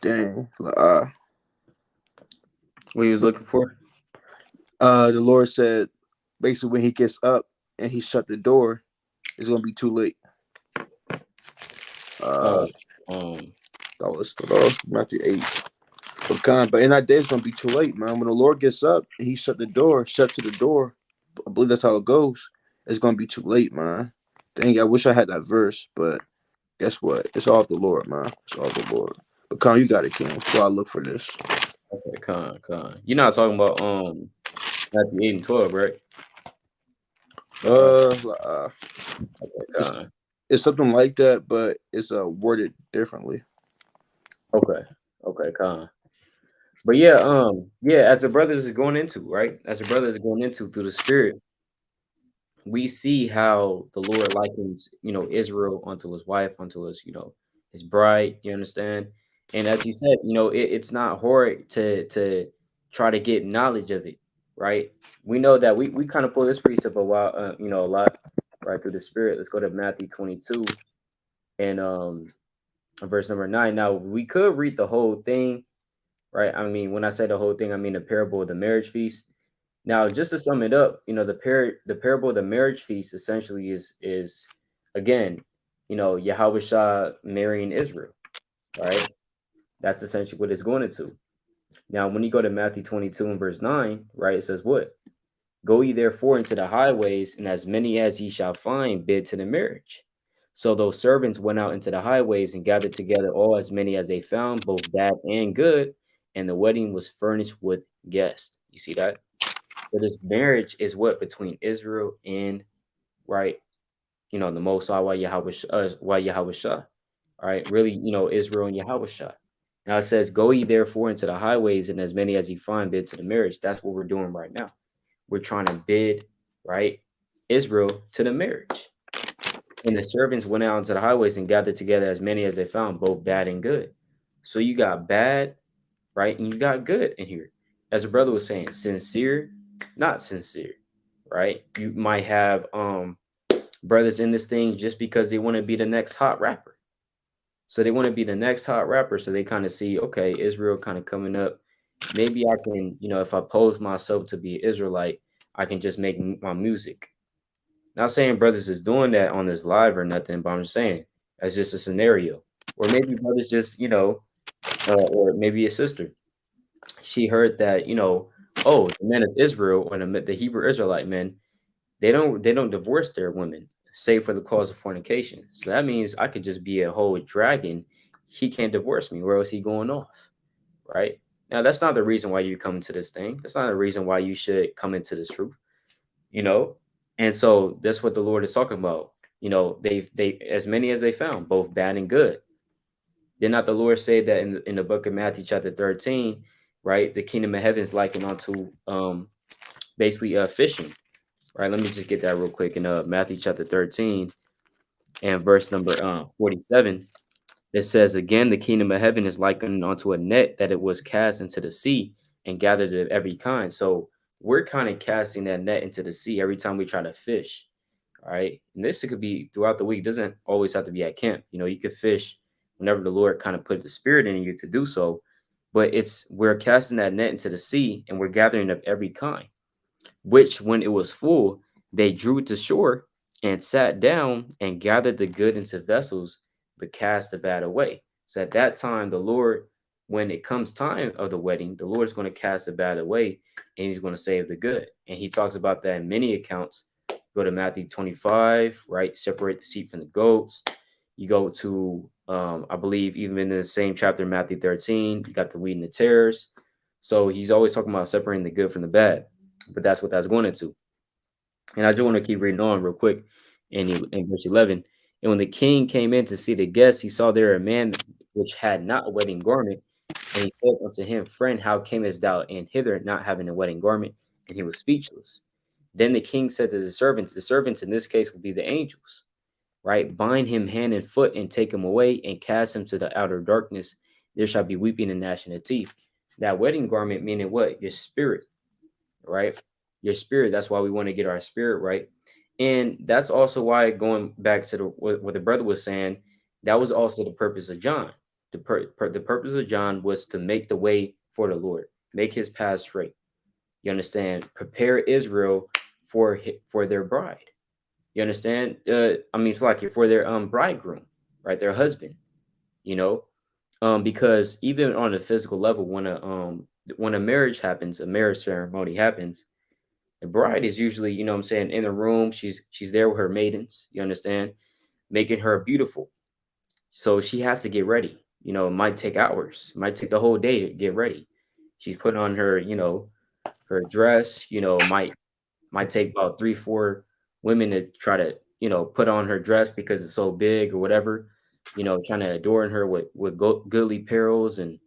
B: Dang.
A: What you was looking for?
B: The Lord said, basically, when he gets up and he shut the door, it's going to be too late.
A: Oh,
B: That was Matthew 8. But in that day, it's going to be too late, man. When the Lord gets up and he shut to the door, I believe that's how it goes. It's going to be too late, man. Dang, I wish I had that verse, but guess what? It's all of the Lord, man. It's all of the Lord. But Con, you got it, King. So I look for this.
A: okay, con. You're not talking about Matthew 8 and 12, right?
B: Uh,
A: Okay,
B: it's,
A: con.
B: it's something like that, but it's worded differently.
A: Okay, con. But yeah, as the brothers is going into, right? As the brothers is going into through the spirit, we see how the Lord likens, Israel unto his wife, unto his, his bride. You understand? And as you said, it's not hard to try to get knowledge of it, right? We know that we kind of pull this precept a while, a lot, right, through the spirit. Let's go to Matthew 22 and verse number 9. Now we could read the whole thing, right? I mean, when I say the whole thing, I mean the parable of the marriage feast. Now, just to sum it up, the parable of the marriage feast essentially is again, Yahweh Shah marrying Israel, right? That's essentially what it's going into. Now, when you go to Matthew 22 and verse 9, right, it says what? Go ye therefore into the highways, and as many as ye shall find, bid to the marriage. So those servants went out into the highways and gathered together all as many as they found, both bad and good, and the wedding was furnished with guests. You see that? So this marriage is what between Israel and right, the Most High, why Yahweh Shah, right? Really, Israel and Yahweh Shah. Now it says, "Go ye therefore into the highways, and as many as ye find, bid to the marriage." That's what we're doing right now. We're trying to bid, right, Israel to the marriage. And the servants went out into the highways and gathered together as many as they found, both bad and good. So you got bad, right, and you got good in here. As a brother was saying, sincere, not sincere, right? You might have brothers in this thing just because they want to be the next hot rapper. So they want to be the next hot rapper. So they kind of see, okay, Israel kind of coming up. Maybe I can, if I pose myself to be an Israelite, I can just make my music. Not saying brothers is doing that on this live or nothing, but I'm just saying that's just a scenario. Or maybe brother's just, or maybe a sister. She heard that, oh, the men of Israel or the Hebrew Israelite men, they don't divorce their women, save for the cause of fornication. So that means I could just be a whole dragon. He can't divorce me. Where else he going off? Right? Now that's not the reason why you come into this thing. That's not the reason why you should come into this truth, you know? And so that's what the Lord is talking about. They as many as they found, both bad and good. Did not the Lord say that in the book of Matthew chapter 13, right? The kingdom of heaven is likened unto basically fishing. Right. Let me just get that real quick in Matthew chapter 13 and verse number 47. It says, again, the kingdom of heaven is likened unto a net that it was cast into the sea and gathered of every kind. So we're kind of casting that net into the sea every time we try to fish. All right. And this could be throughout the week. It doesn't always have to be at camp. You could fish whenever the Lord kind of put the spirit in you to do so. But we're casting that net into the sea and we're gathering of every kind, which when it was full, they drew to shore and sat down and gathered the good into vessels, but cast the bad away. So at that time, the Lord, when it comes time of the wedding, the Lord is going to cast the bad away and he's going to save the good. And he talks about that in many accounts. Go to Matthew 25, right? Separate the sheep from the goats. You go to, I believe, even in the same chapter, Matthew 13, you got the wheat and the tares. So he's always talking about separating the good from the bad, but that's what that's going into. And I just want to keep reading on real quick in verse 11. And when the king came in to see the guests, he saw there a man which had not a wedding garment. And he said unto him, Friend, how camest thou in hither not having a wedding garment? And he was speechless. Then the king said to the servants in this case would be the angels, right? Bind him hand and foot and take him away and cast him to the outer darkness. There shall be weeping and gnashing of teeth. That wedding garment meaning what? Your spirit, right? Your spirit. That's why we want to get our spirit right. And that's also why, going back to what the brother was saying, that was also the purpose of John. The purpose of John was to make the way for the Lord, make his path straight. You understand? Prepare Israel for their bride. You understand? I mean, it's like for their bridegroom, right? Their husband. You know, because even on a physical level, when a marriage happens, a marriage ceremony happens, the bride is usually, what I'm saying, in the room. She's there with her maidens, you understand, making her beautiful. So she has to get ready. It might take hours, it might take the whole day to get ready. She's putting on her, her dress, might take about 3, 4 women to try to, put on her dress because it's so big or whatever, trying to adorn her with goodly perils. And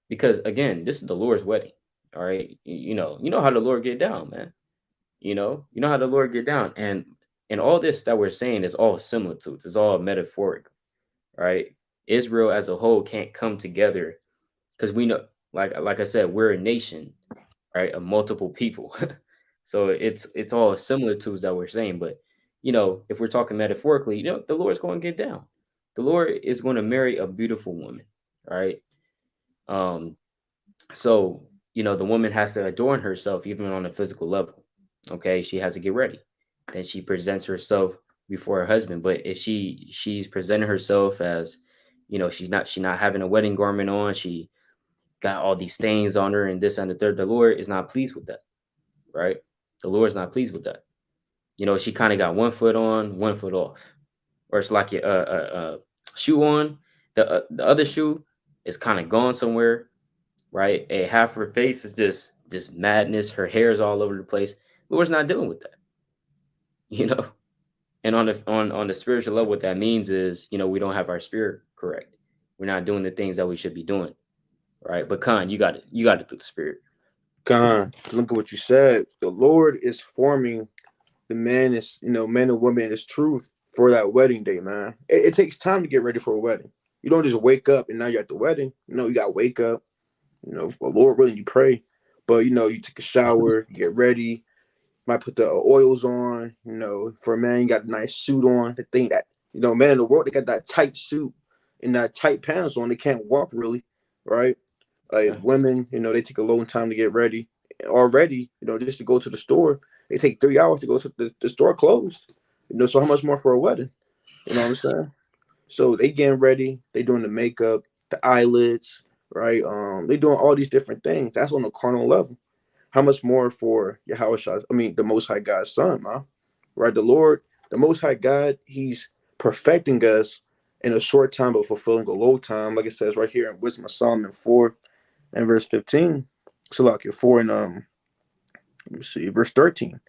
A: because again, this is the Lord's wedding. All right. You know how the Lord get down, man. You know how the Lord get down, and all this that we're saying is all similitudes. It's all metaphoric, right? Israel as a whole can't come together because we know, like I said, we're a nation, right, of multiple people. So it's all similitudes that we're saying. But if we're talking metaphorically, the Lord's going to get down. The Lord is going to marry a beautiful woman, right? Um, so the woman has to adorn herself even on a physical level. Okay, she has to get ready. Then she presents herself before her husband. But if she's presenting herself as, she's not having a wedding garment on, she got all these stains on her and this and the third, the Lord is not pleased with that, right? The Lord's not pleased with that. She kind of got one foot on, one foot off, or it's like a shoe on, the other shoe is kind of gone somewhere, right? A half her face is just madness. Her hair is all over the place. Lord's not dealing with that, you know. And on the spiritual level, what that means is, we don't have our spirit correct. We're not doing the things that we should be doing, right? But Khan, you got it through the spirit.
B: God, look at what you said. The Lord is forming the man is, men and women is truth for that wedding day, man. It takes time to get ready for a wedding. You don't just wake up and now you're at the wedding. You got to wake up, for the Lord willing, you pray. But, you take a shower, you get ready, might put the oils on, for a man, you got a nice suit on. The thing that, men in the world, they got that tight suit and that tight pants on. They can't walk really, right? Like
A: Yeah.
B: women, they take a long time to get ready. Already, just to go to the store, they take 3 hours to go to the store closed. So how much more for a wedding? You know what I'm saying? So they getting ready. They doing the makeup, the eyelids, right? They doing all these different things. That's on the carnal level. How much more for Yahweh Shai? I mean, the Most High God's Son, man. Right? The Lord, the Most High God, He's perfecting us in a short time, but fulfilling a long time. Like it says right here in Wisdom of Solomon 4 and verse 15. So like 4 and let me see, verse 13.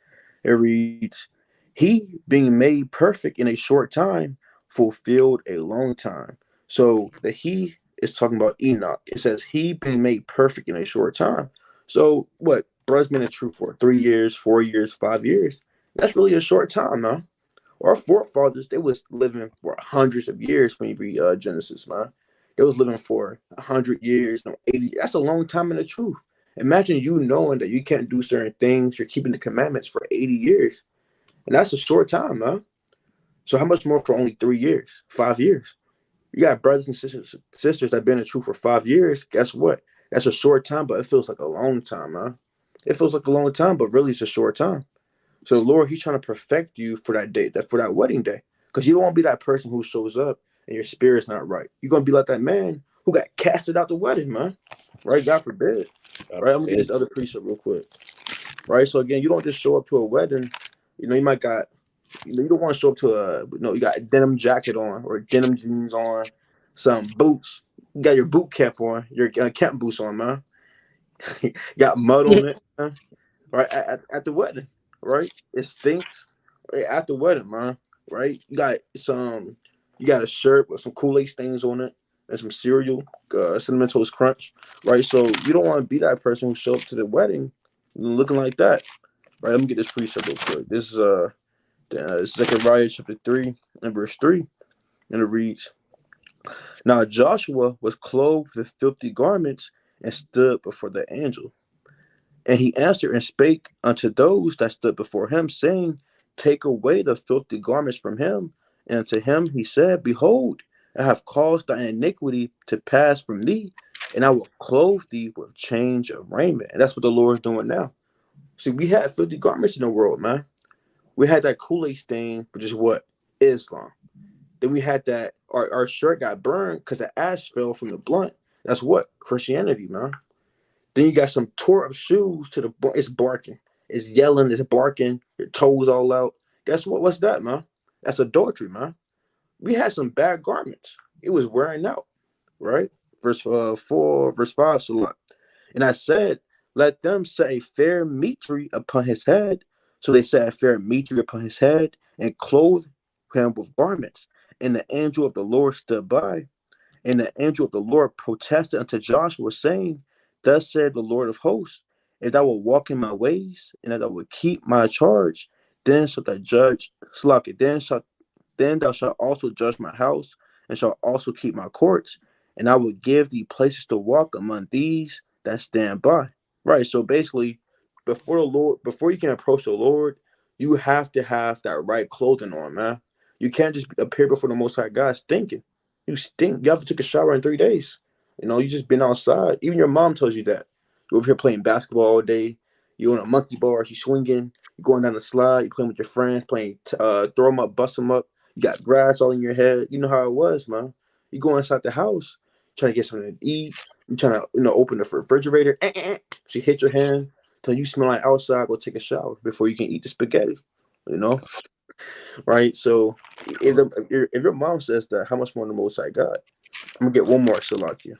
B: It reads, He being made perfect in a short time fulfilled a long time. So the He is talking about Enoch. It says He being made perfect in a short time. So what? Brothers been in truth for 3 years, 4 years, 5 years. That's really a short time, man. Our forefathers, they was living for hundreds of years when you read Genesis, man. They was living for 100 years, no 80. That's a long time in the truth. Imagine you knowing that you can't do certain things. You're keeping the commandments for 80 years. And that's a short time, man. So how much more for only 3 years, 5 years? You got brothers and sisters that been in the truth for 5 years. Guess what? That's a short time, but it feels like a long time, man. It feels like a long time, but really it's a short time. So the Lord, He's trying to perfect you for that day, that for that wedding day. Because you don't want to be that person who shows up and your spirit's not right. You're gonna be like that man who got casted out the wedding, man. Right? God forbid.
A: God
B: Right? I'm gonna get
A: forbid.
B: this other precept real quick. Right? So again, you don't just show up to a wedding. You might got, you don't want to show up to you got a denim jacket on or denim jeans on, some boots. You got your boot camp on, your camp boots on, man. You got mud on it, man. Right at the wedding, right? It stinks. Right, at the wedding, man. Right? You got a shirt with some Kool-Aid stains on it and some cereal, cinnamon toast crunch, right? So you don't want to be that person who show up to the wedding looking like that, right? Let me get this precept real quick. This is Zechariah chapter 3 and verse 3, and it reads, "Now Joshua was clothed with filthy garments and stood before the angel. And he answered and spake unto those that stood before him, saying, Take away the filthy garments from him. And unto him he said, Behold, I have caused thy iniquity to pass from thee, and I will clothe thee with change of raiment." And that's what the Lord is doing now. See, we had filthy garments in the world, man. We had that Kool-Aid stain, which is what? Islam. Then we had that our shirt got burned because the ash fell from the blunt. That's what? Christianity, man. Then you got some tore up shoes to the it's barking. It's yelling, it's barking, your toes all out. Guess what? What's that, man? That's adultery, man. We had some bad garments. It was wearing out, right? Verse 4, verse 5, so and I said, Let them set a fair mitre upon his head. So they set a fair mitre upon his head and clothed him with garments. And the angel of the Lord stood by, and the angel of the Lord protested unto Joshua, saying, Thus said the Lord of hosts, if thou wilt walk in my ways, and that I will keep my charge, then shalt thou judge Slack it, then thou shalt also judge my house, and shalt also keep my courts, and I will give thee places to walk among these that stand by. Right. So basically, before you can approach the Lord, you have to have that right clothing on, man. You can't just appear before the Most High God stinking. You stink. You haven't took a shower in 3 days. You just been outside. Even your mom tells you that. You're over here playing basketball all day. You're on a monkey bar. You're swinging. You're going down the slide. You're playing with your friends, playing throw them up, bust them up. You got grass all in your head. You know how it was, man. You go inside the house, trying to get something to eat. You trying to, open the refrigerator. She hit your hand till you smell like outside. Go take a shower before you can eat the spaghetti. You know, right? So if your mom says that, how much more the Most High God? I'm gonna get one more Salakia.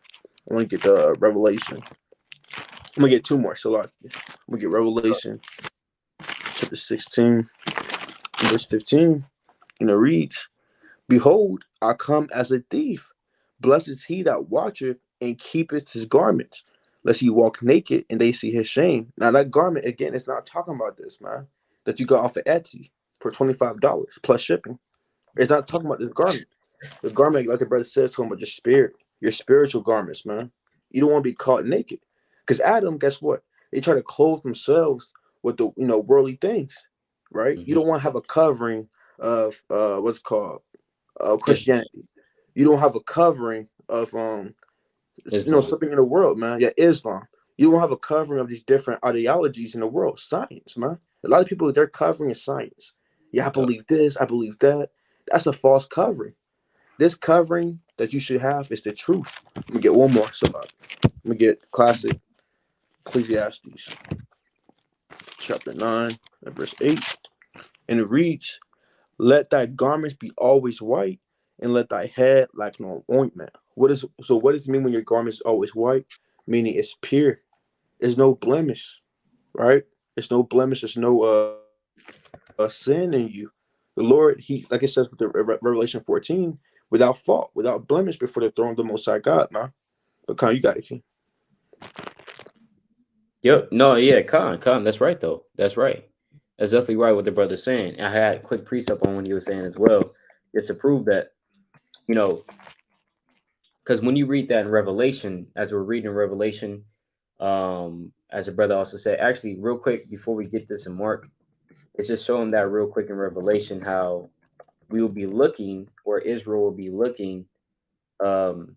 B: I want to get the Revelation. I'm gonna get two more Salakia. I'm gonna get Revelation chapter 16, verse 15. Reads, Behold, I come as a thief. Blessed is he that watcheth and keepeth his garments, lest he walk naked and they see his shame. Now that garment again, it's not talking about this, man. That you got off of Etsy for $25 plus shipping. It's not talking about this garment. The garment, like the brother said, talking about your spirit, your spiritual garments, man. You don't want to be caught naked. Because Adam, guess what? They try to clothe themselves with the worldly things, right? You
A: Hmm.
B: don't want to have a covering of what's called
A: Islam.
B: Christianity. You don't have a covering of
A: Islam.
B: something in the world, man. Yeah, Islam. You don't have a covering of these different ideologies in the world. Science, man. A lot of people, they're covering is science. Yeah, I
A: Yep.
B: believe this. I believe that. That's a false covering. This covering that you should have is the truth. Let me get one more. Somebody. Let me get classic Ecclesiastes, chapter 9, and verse 8. And it reads, let thy garments be always white, and let thy head like no ointment. What does it mean when your garment is always white? Meaning it's pure. There's no blemish, right? There's no blemish. There's no sin in you. The Lord, He, like it says with the Revelation 14, without fault, without blemish before the throne of the Most High God, man. But Con, you got it, King.
A: Yep. No, yeah, Con, that's right though. That's right. That's definitely right what the brother's saying. I had a quick precept on what he was saying as well. It's to prove that, you know, because when you read that in Revelation, as we're reading Revelation, as a brother also said, actually, real quick before we get this in Mark, it's just showing that real quick in Revelation how we will be looking, or Israel will be looking, um,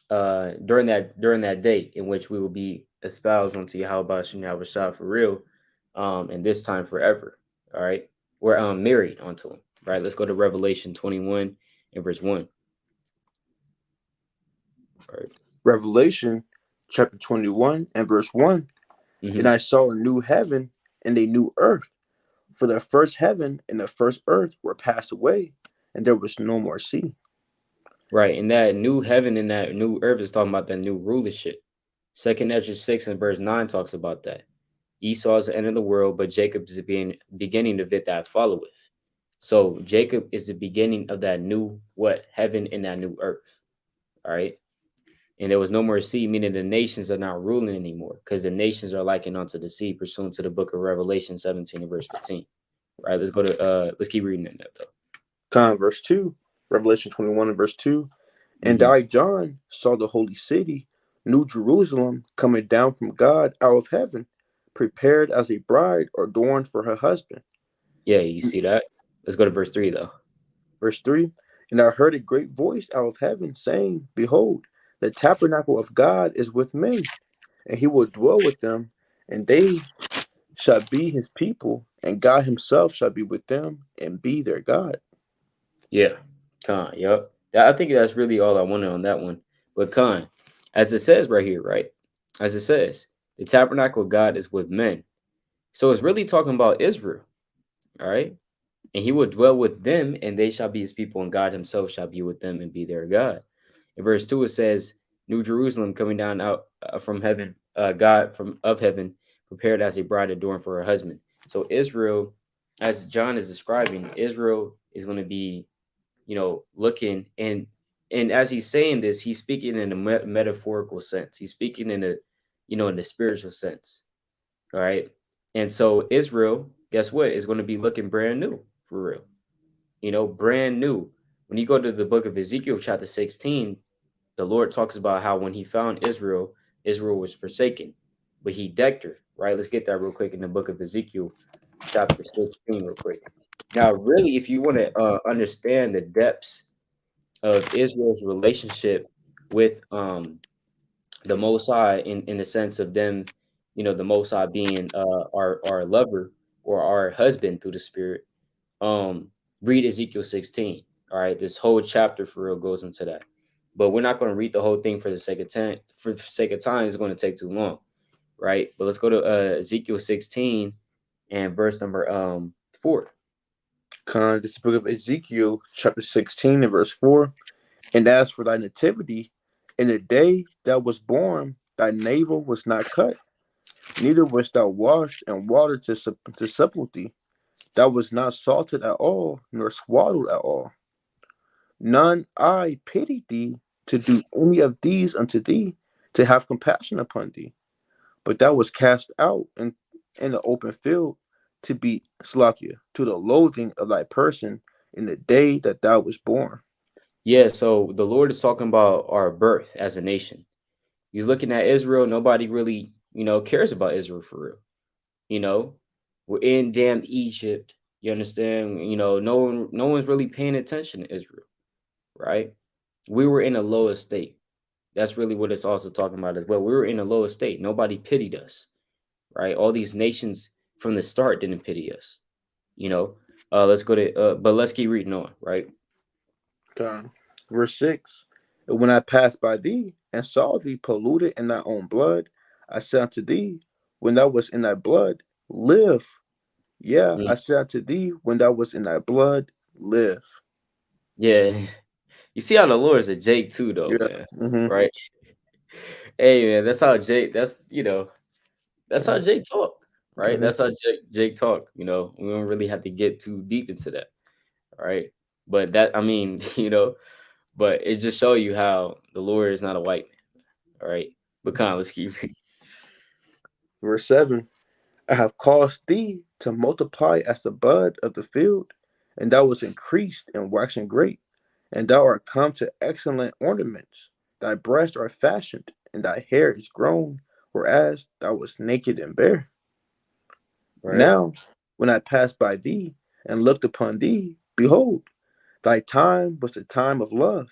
A: during that day in which we will be espoused unto Yahweh Shem Yahweh Shah for real, and this time forever. All right, we're married unto him. Right, let's go to Revelation 21 and verse 1. All right.
B: Revelation chapter 21 and verse 1. And
A: Mm-hmm.
B: I saw a new heaven and a new earth. For the first heaven and the first earth were passed away, and there was no more sea.
A: Right, and that new heaven and that new earth is talking about that new rulership. Second Ezra 6 and verse 9 talks about that. Esau is the end of the world, but Jacob is the beginning of it that followeth. So Jacob is the beginning of that new what heaven and that new earth. All right. And there was no more sea, meaning the nations are not ruling anymore, because the nations are likened unto the sea, pursuant to the book of Revelation 17 and verse 15. Right. Let's keep reading it though.
B: Verse 2, Revelation 21 and verse 2. And
A: Mm-hmm.
B: I, John, saw the holy city, New Jerusalem, coming down from God out of heaven, prepared as a bride adorned for her husband.
A: Yeah, you see that? Let's go to verse 3 though.
B: Verse 3. And I heard a great voice out of heaven saying, behold, the tabernacle of God is with men, and he will dwell with them, and they shall be his people, and God himself shall be with them and be their God.
A: Yeah, yep. I think that's really all I wanted on that one. But as it says right here, right? As it says, the tabernacle of God is with men. So it's really talking about Israel, all right? And he will dwell with them, and they shall be his people, and God himself shall be with them and be their God. In verse 2, it says, New Jerusalem coming down out from heaven, God from of heaven, prepared as a bride adorned for her husband. So Israel, as John is describing, Israel is going to be, looking, and as he's saying this, he's speaking in a metaphorical sense. He's speaking in a, in the spiritual sense. All right. And so Israel, guess what, is going to be looking brand new for real. Brand new. When you go to the book of Ezekiel, chapter 16, the Lord talks about how when he found Israel, Israel was forsaken, but he decked her. Right. Let's get that real quick in the book of Ezekiel, chapter 16, real quick. Now, really, if you want to understand the depths of Israel's relationship with the Most High, in the sense of them, the Most High being our lover or our husband through the Spirit. Um, Read Ezekiel 16. All right, this whole chapter for real goes into that, but we're not going to read the whole thing for the sake of time. For the sake of time, it's going to take too long, right? But let's go to Ezekiel 16 and verse number 4.
B: This book of Ezekiel, chapter 16 and verse 4. And as for thy nativity, in the day thou was born, thy navel was not cut, neither wast thou washed in water to supple thee. Thou was not salted at all, nor swaddled at all. None I pitied thee to do any of these unto thee, to have compassion upon thee. But thou was cast out in the open field to be Slakia, to the loathing of thy person in the day that thou was born.
A: Yeah, so the Lord is talking about our birth as a nation. He's looking at Israel. Nobody really, cares about Israel for real. You know, we're in damn Egypt. You understand? No one's really paying attention to Israel, right? We were in a lower state. That's really what it's also talking about as well. We were in a lower state. Nobody pitied us, right? All these nations from the start didn't pity us. You know, let's go to, but let's keep reading on, right?
B: God. Verse 6. And when I passed by thee and saw thee polluted in thy own blood, I said unto thee, when thou wast in thy blood, live. Yeah,
A: Mm,
B: I said unto thee, when thou wast in thy blood, live.
A: yeah. You see how the Lord is a Jake too, though,
B: Yeah.
A: man.
B: Mm-hmm.
A: Right? Hey, man, that's how Jake. That's how Jake talk. Right?
B: Mm-hmm.
A: That's how Jake talk. We don't really have to get too deep into that. Right? But that, I mean, but it just show you how the Lord is not a white man. All right. But kind of let's keep reading.
B: Verse 7. I have caused thee to multiply as the bud of the field, and thou wast increased and waxen great, and thou art come to excellent ornaments. Thy breasts are fashioned, and thy hair is grown, whereas thou wast naked and bare.
A: Right?
B: Now, when I passed by thee and looked upon thee, behold, thy time was the time of love,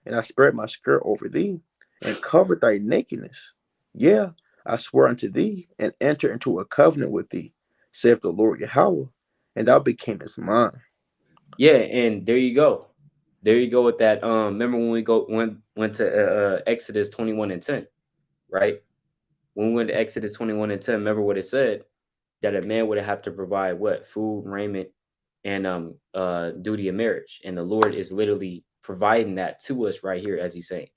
B: and I spread my skirt over thee, and covered thy nakedness. Yeah, I swear unto thee, and entered into a covenant with thee, saith the Lord Yahweh, and thou becamest mine.
A: Yeah, and there you go. There you go with that. Remember when went to Exodus 21:10, right? When we went to Exodus 21:10, remember what it said? That a man would have to provide what? Food, raiment, and duty of marriage. And the Lord is literally providing that to us right here, as he's saying,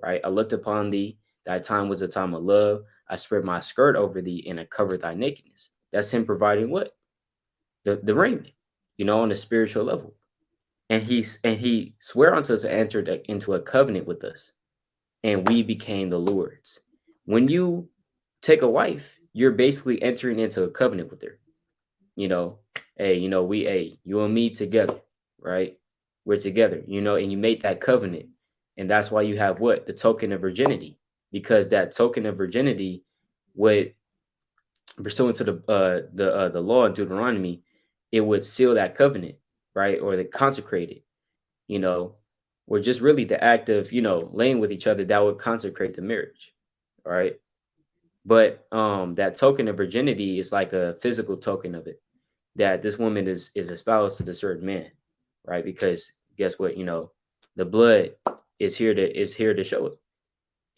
A: right? I looked upon thee, thy time was a time of love. I spread my skirt over thee, and I covered thy nakedness. That's him providing what? The raiment, on a spiritual level. And he swear unto us and entered into a covenant with us, and we became the Lord's. When you take a wife, you're basically entering into a covenant with her. You know, hey, you and me together, right? We're together, and you make that covenant, and that's why you have what? The token of virginity, because that token of virginity would, pursuant to the law in Deuteronomy, it would seal that covenant, right, or the consecrate it, you know, or just really the act of, laying with each other that would consecrate the marriage. All right. But that token of virginity is like a physical token of it, that this woman is espoused to the certain man, right? Because guess what? The blood is here to show it.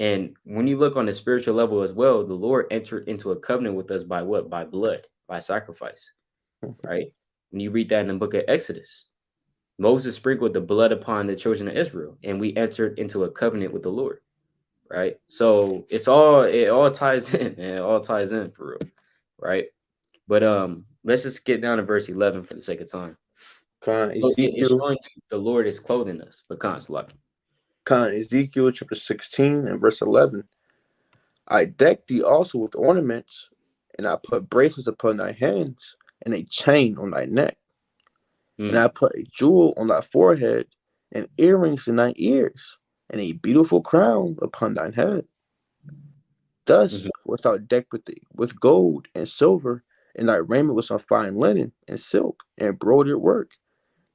A: And when you look on the spiritual level as well, the Lord entered into a covenant with us by what? By blood, by sacrifice, right? When you read that in the book of Exodus, Moses sprinkled the blood upon the children of Israel, and we entered into a covenant with the Lord, right? So it all ties in, and it all ties in for real, right? But let's just get down to verse 11 for the sake of time. So it's
B: Ezekiel,
A: showing you the Lord is clothing us, but constantly.
B: Ezekiel chapter 16 and verse 11. I decked thee also with ornaments, and I put bracelets upon thy hands, and a chain on thy neck. And
A: Mm,
B: I put a jewel on thy forehead, and earrings in thine ears, and a beautiful crown upon thine head. Thus
A: mhm.
B: wast thou decked with gold and silver, and thy raiment was of fine linen and silk and broidered work.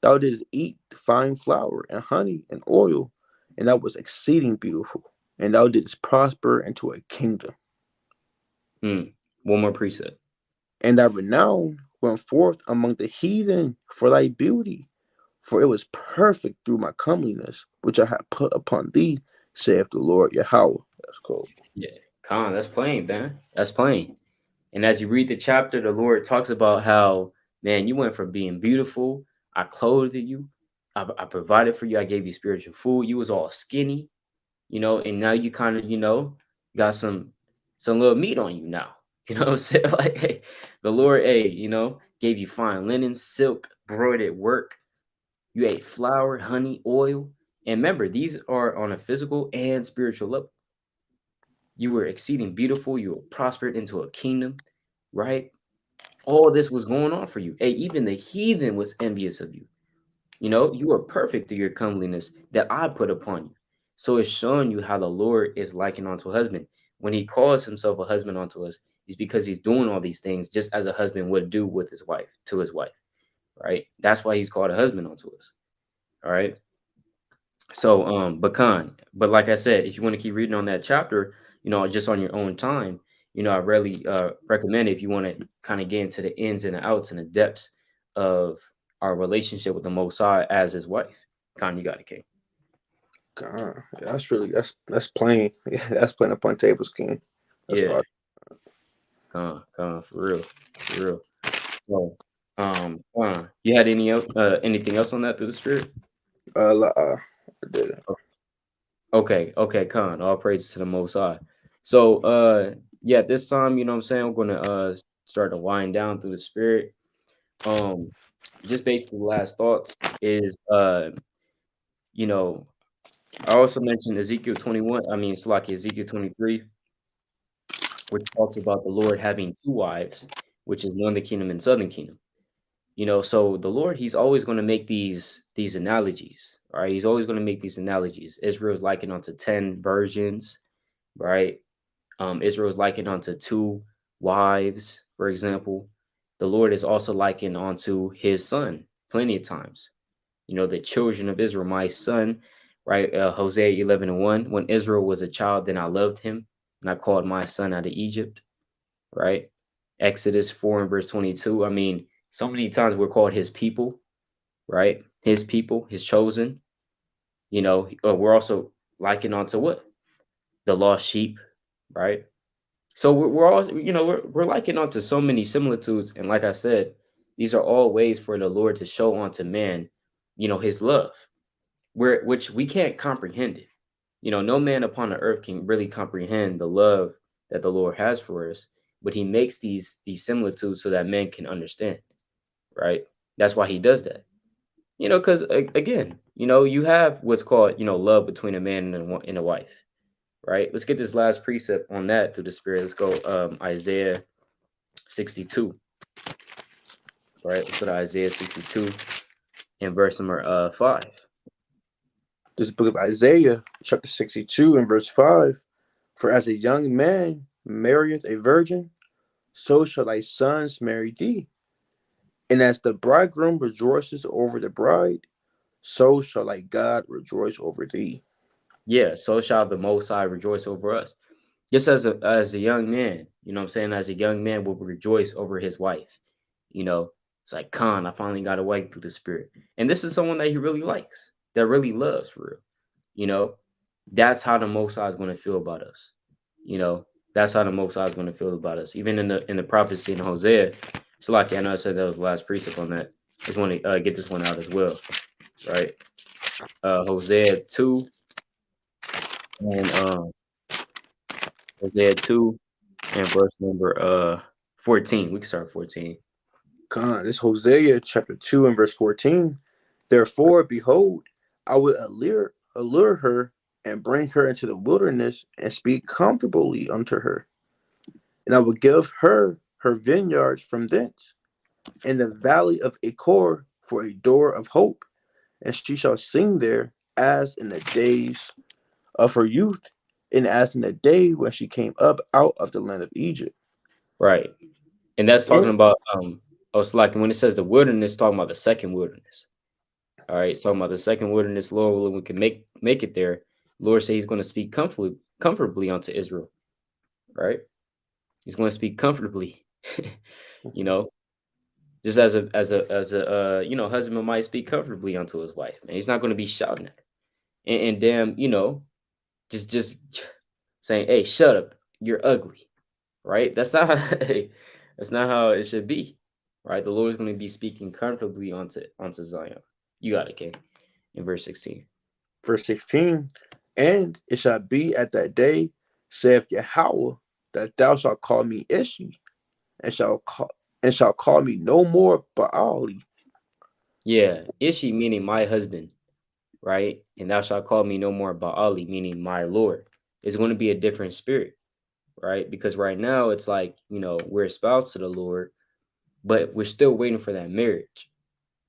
B: Thou didst eat fine flour and honey and oil, and thou was exceeding beautiful, and thou didst prosper into a kingdom.
A: One more precept.
B: And thy renown went forth among the heathen for thy beauty, for it was perfect through my comeliness, which I have put upon thee, saith the Lord Yahweh. That's cool.
A: Yeah, that's plain, man. That's plain. And as you read the chapter, the Lord talks about how, man, you went from being beautiful. I clothed you. I provided for you. I gave you spiritual food. You was all skinny, and now you kind of, got some little meat on you now. You know what I'm saying? Like, hey, the Lord, hey, gave you fine linen, silk, broidered work. You ate flour, honey, oil. And remember, these are on a physical and spiritual level. You were exceeding beautiful. You were prospered into a kingdom, right? All this was going on for you. Hey, even the heathen was envious of you. You are perfect through your comeliness that I put upon you. So it's showing you how the Lord is likened unto a husband. When he calls himself a husband unto us, it's because he's doing all these things just as a husband would do with his wife, to his wife, right? That's why he's called a husband unto us. All right. So, but like I said, if you want to keep reading on that chapter, just on your own time, I really recommend it if you want to kind of get into the ins and the outs and the depths of our relationship with the Most High as his wife. Con, you got it, King.
B: God, that's plain. That's plain upon tables, King. That's
A: Yeah,
B: all.
A: con, for real, for real. So, you had anything else on that through the spirit?
B: I did it.
A: Okay, okay, con. All praises to the Most High. So, yeah, this time, you know what I'm saying, we're gonna start to wind down through the spirit. Um, just basically, last thoughts is you know, I also mentioned Ezekiel 21. I mean, it's like Ezekiel 23, which talks about the Lord having two wives, which is Northern Kingdom and Southern Kingdom. So the Lord, He's always going to make these analogies, right? He's always going to make these analogies. Israel's likened unto 10 virgins, right? Israel is likened unto two wives, for example. The Lord is also likened unto his son plenty of times. The children of Israel, my son, right? Hosea 11:1. When Israel was a child, then I loved him, and I called my son out of Egypt, right? Exodus 4 and verse 22. I mean, so many times we're called his people, right? His people, his chosen. We're also likened onto what? The lost sheep, right? So we're all, we're likened onto so many similitudes, and like I said, these are all ways for the Lord to show unto man, his love, which we can't comprehend it. No man upon the earth can really comprehend the love that the Lord has for us, but He makes these similitudes so that men can understand, right? That's why He does that. Because again, you have what's called love between a man and a wife, right? Let's get this last precept on that through the Spirit. Let's go Isaiah 62, right? Let's go to Isaiah 62 and verse number 5.
B: This is the book of Isaiah, chapter 62, and verse 5. For as a young man marrieth a virgin, so shall thy sons marry thee. And as the bridegroom rejoices over the bride, so shall thy God rejoice over thee.
A: Yeah, so shall the Most High rejoice over us. Just as a young man, what I'm saying, as a young man will rejoice over his wife. It's like, Khan, I finally got a wife through the Spirit. And this is someone that he really likes, that really loves for real. That's how the Most High is going to feel about us. You know, that's how the Most High is going to feel about us. Even in the prophecy in Hosea, it's like, I know I said that was the last precept on that. I just want to get this one out as well, right? Hosea 2 and Hosea 2 and verse number 14. We can start 14.
B: God, this Hosea chapter 2 and verse 14. Therefore, behold, I will allure her and bring her into the wilderness and speak comfortably unto her. And I will give her vineyards from thence, and the valley of Achor for a door of hope. And she shall sing there as in the days of her youth, and as in the day when she came up out of the land of Egypt.
A: Right. And that's talking
B: And
A: about it's like when it says the wilderness, talking about the second wilderness. All right, it's talking about the second wilderness, Lord willing, we can make it there. Lord said He's going to speak comfortably unto Israel, right? He's going to speak comfortably, you know, just as a husband might speak comfortably unto his wife. Man, he's not going to be shouting at her. And damn, just saying, "Hey, shut up, you're ugly," right? That's not how, that's not how it should be, right? The Lord is going to be speaking comfortably onto Zion. You got it, King. In verse 16.
B: verse 16, and it shall be at that day, saith Yahweh, that thou shalt call me Ishi, and shall call me no more Baali.
A: Yeah, Ishi meaning my husband, right? And thou shalt call me no more Baali, meaning my Lord. It's going to be a different spirit, right? Because right now it's like, we're espoused to the Lord, but we're still waiting for that marriage,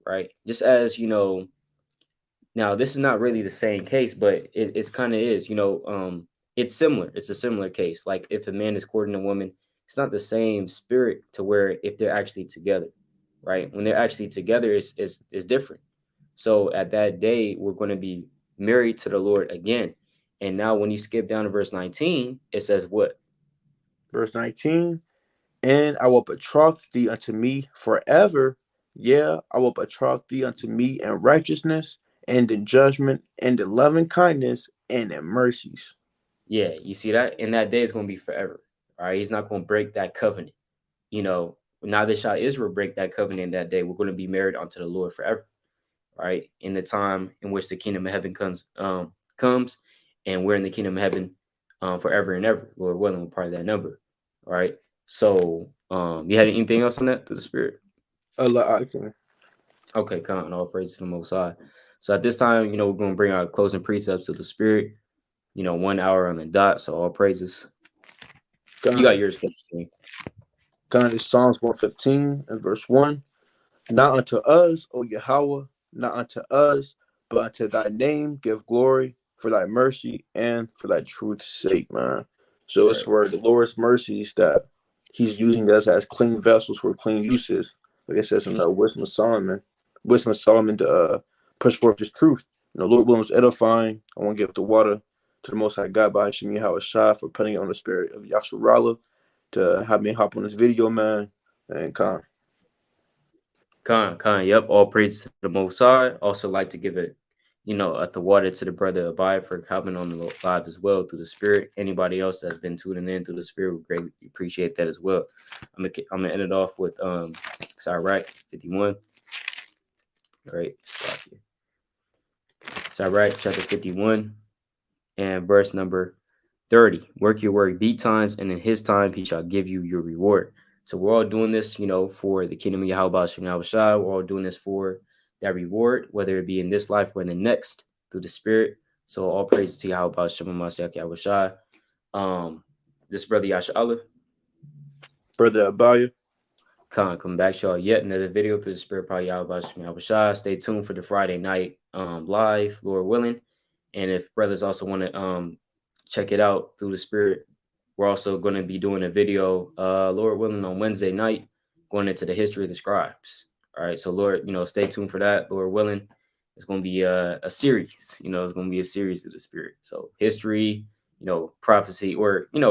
A: right? Just as, now this is not really the same case, but it's kind of is, it's similar. It's a similar case. Like if a man is courting a woman, it's not the same spirit to where if they're actually together, right? When they're actually together, is different. So at that day, we're going to be married to the Lord again. And now when you skip down to verse 19, it says what?
B: Verse 19, and I will betroth thee unto me forever. Yeah, I will betroth thee unto me in righteousness, and in judgment, and in loving kindness, and in mercies.
A: Yeah, you see that? And that day is going to be forever. All right. He's not going to break that covenant. You know, neither shall Israel break that covenant that day. We're going to be married unto the Lord forever. Right. In the time in which the kingdom of heaven comes, and we're in the kingdom of heaven forever and ever. Lord willing, we're part of that number. All right. So you had anything else on that through the spirit?
B: Allah Akbar.
A: Okay, come on, all praise to the most high. So at this time, we're going to bring our closing precepts to the spirit, 1 hour on the dot. So all praises. You got
B: God.
A: yours, King.
B: God is Psalms 115 and verse 1. Not unto us, O Yahweh, not unto us, but unto thy name give glory for thy mercy and for thy truth's sake, man. So it's
A: Right.
B: for the Lord's mercies that he's using us as clean vessels for clean uses. Like it says in the Wisdom of Solomon to push forth his truth. Lord willing was edifying. I want to give the water to the Most High God by Hashem Yahweh Shai for putting it on the spirit of Yasharallah to have me hop on this video, man. And come.
A: Yep. All praise to the Most High. Also, like to give it, at the water to the brother Abai for coming on the live as well through the spirit. Anybody else that's been tuning in through the spirit, we greatly appreciate that as well. I'm gonna end it off with Sirach 51. All right, Sirach chapter 51 and verse number 30. Work your work beat times, and in his time he shall give you your reward. So we're all doing this, for the kingdom of Yahweh Shem Yahweh Shai. We're all doing this for that reward, whether it be in this life or in the next, through the spirit. So all praise to Yahweh Shem Yahweh Shai. This brother Yasha Allah.
B: Brother Abaya.
A: Come back, y'all. Yet another video through the spirit power Yahweh Shem Yahweh Shai. Stay tuned for the Friday night live, Lord willing. And if brothers also want to check it out through the spirit, we're also going to be doing a video, Lord willing, on Wednesday night, going into the history of the scribes. All right. So Lord, stay tuned for that. Lord willing, it's going to be a series, it's going to be a series of the spirit. So history, prophecy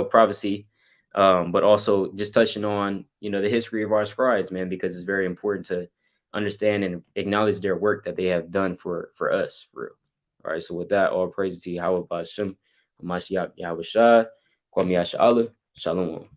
A: prophecy, but also just touching on, the history of our scribes, man, because it's very important to understand and acknowledge their work that they have done for us, for real. All right, so with that, all praise to Yahweh Bashem, Mashiach Yahweh Shai, Kwame Yasha Allah, Shalom.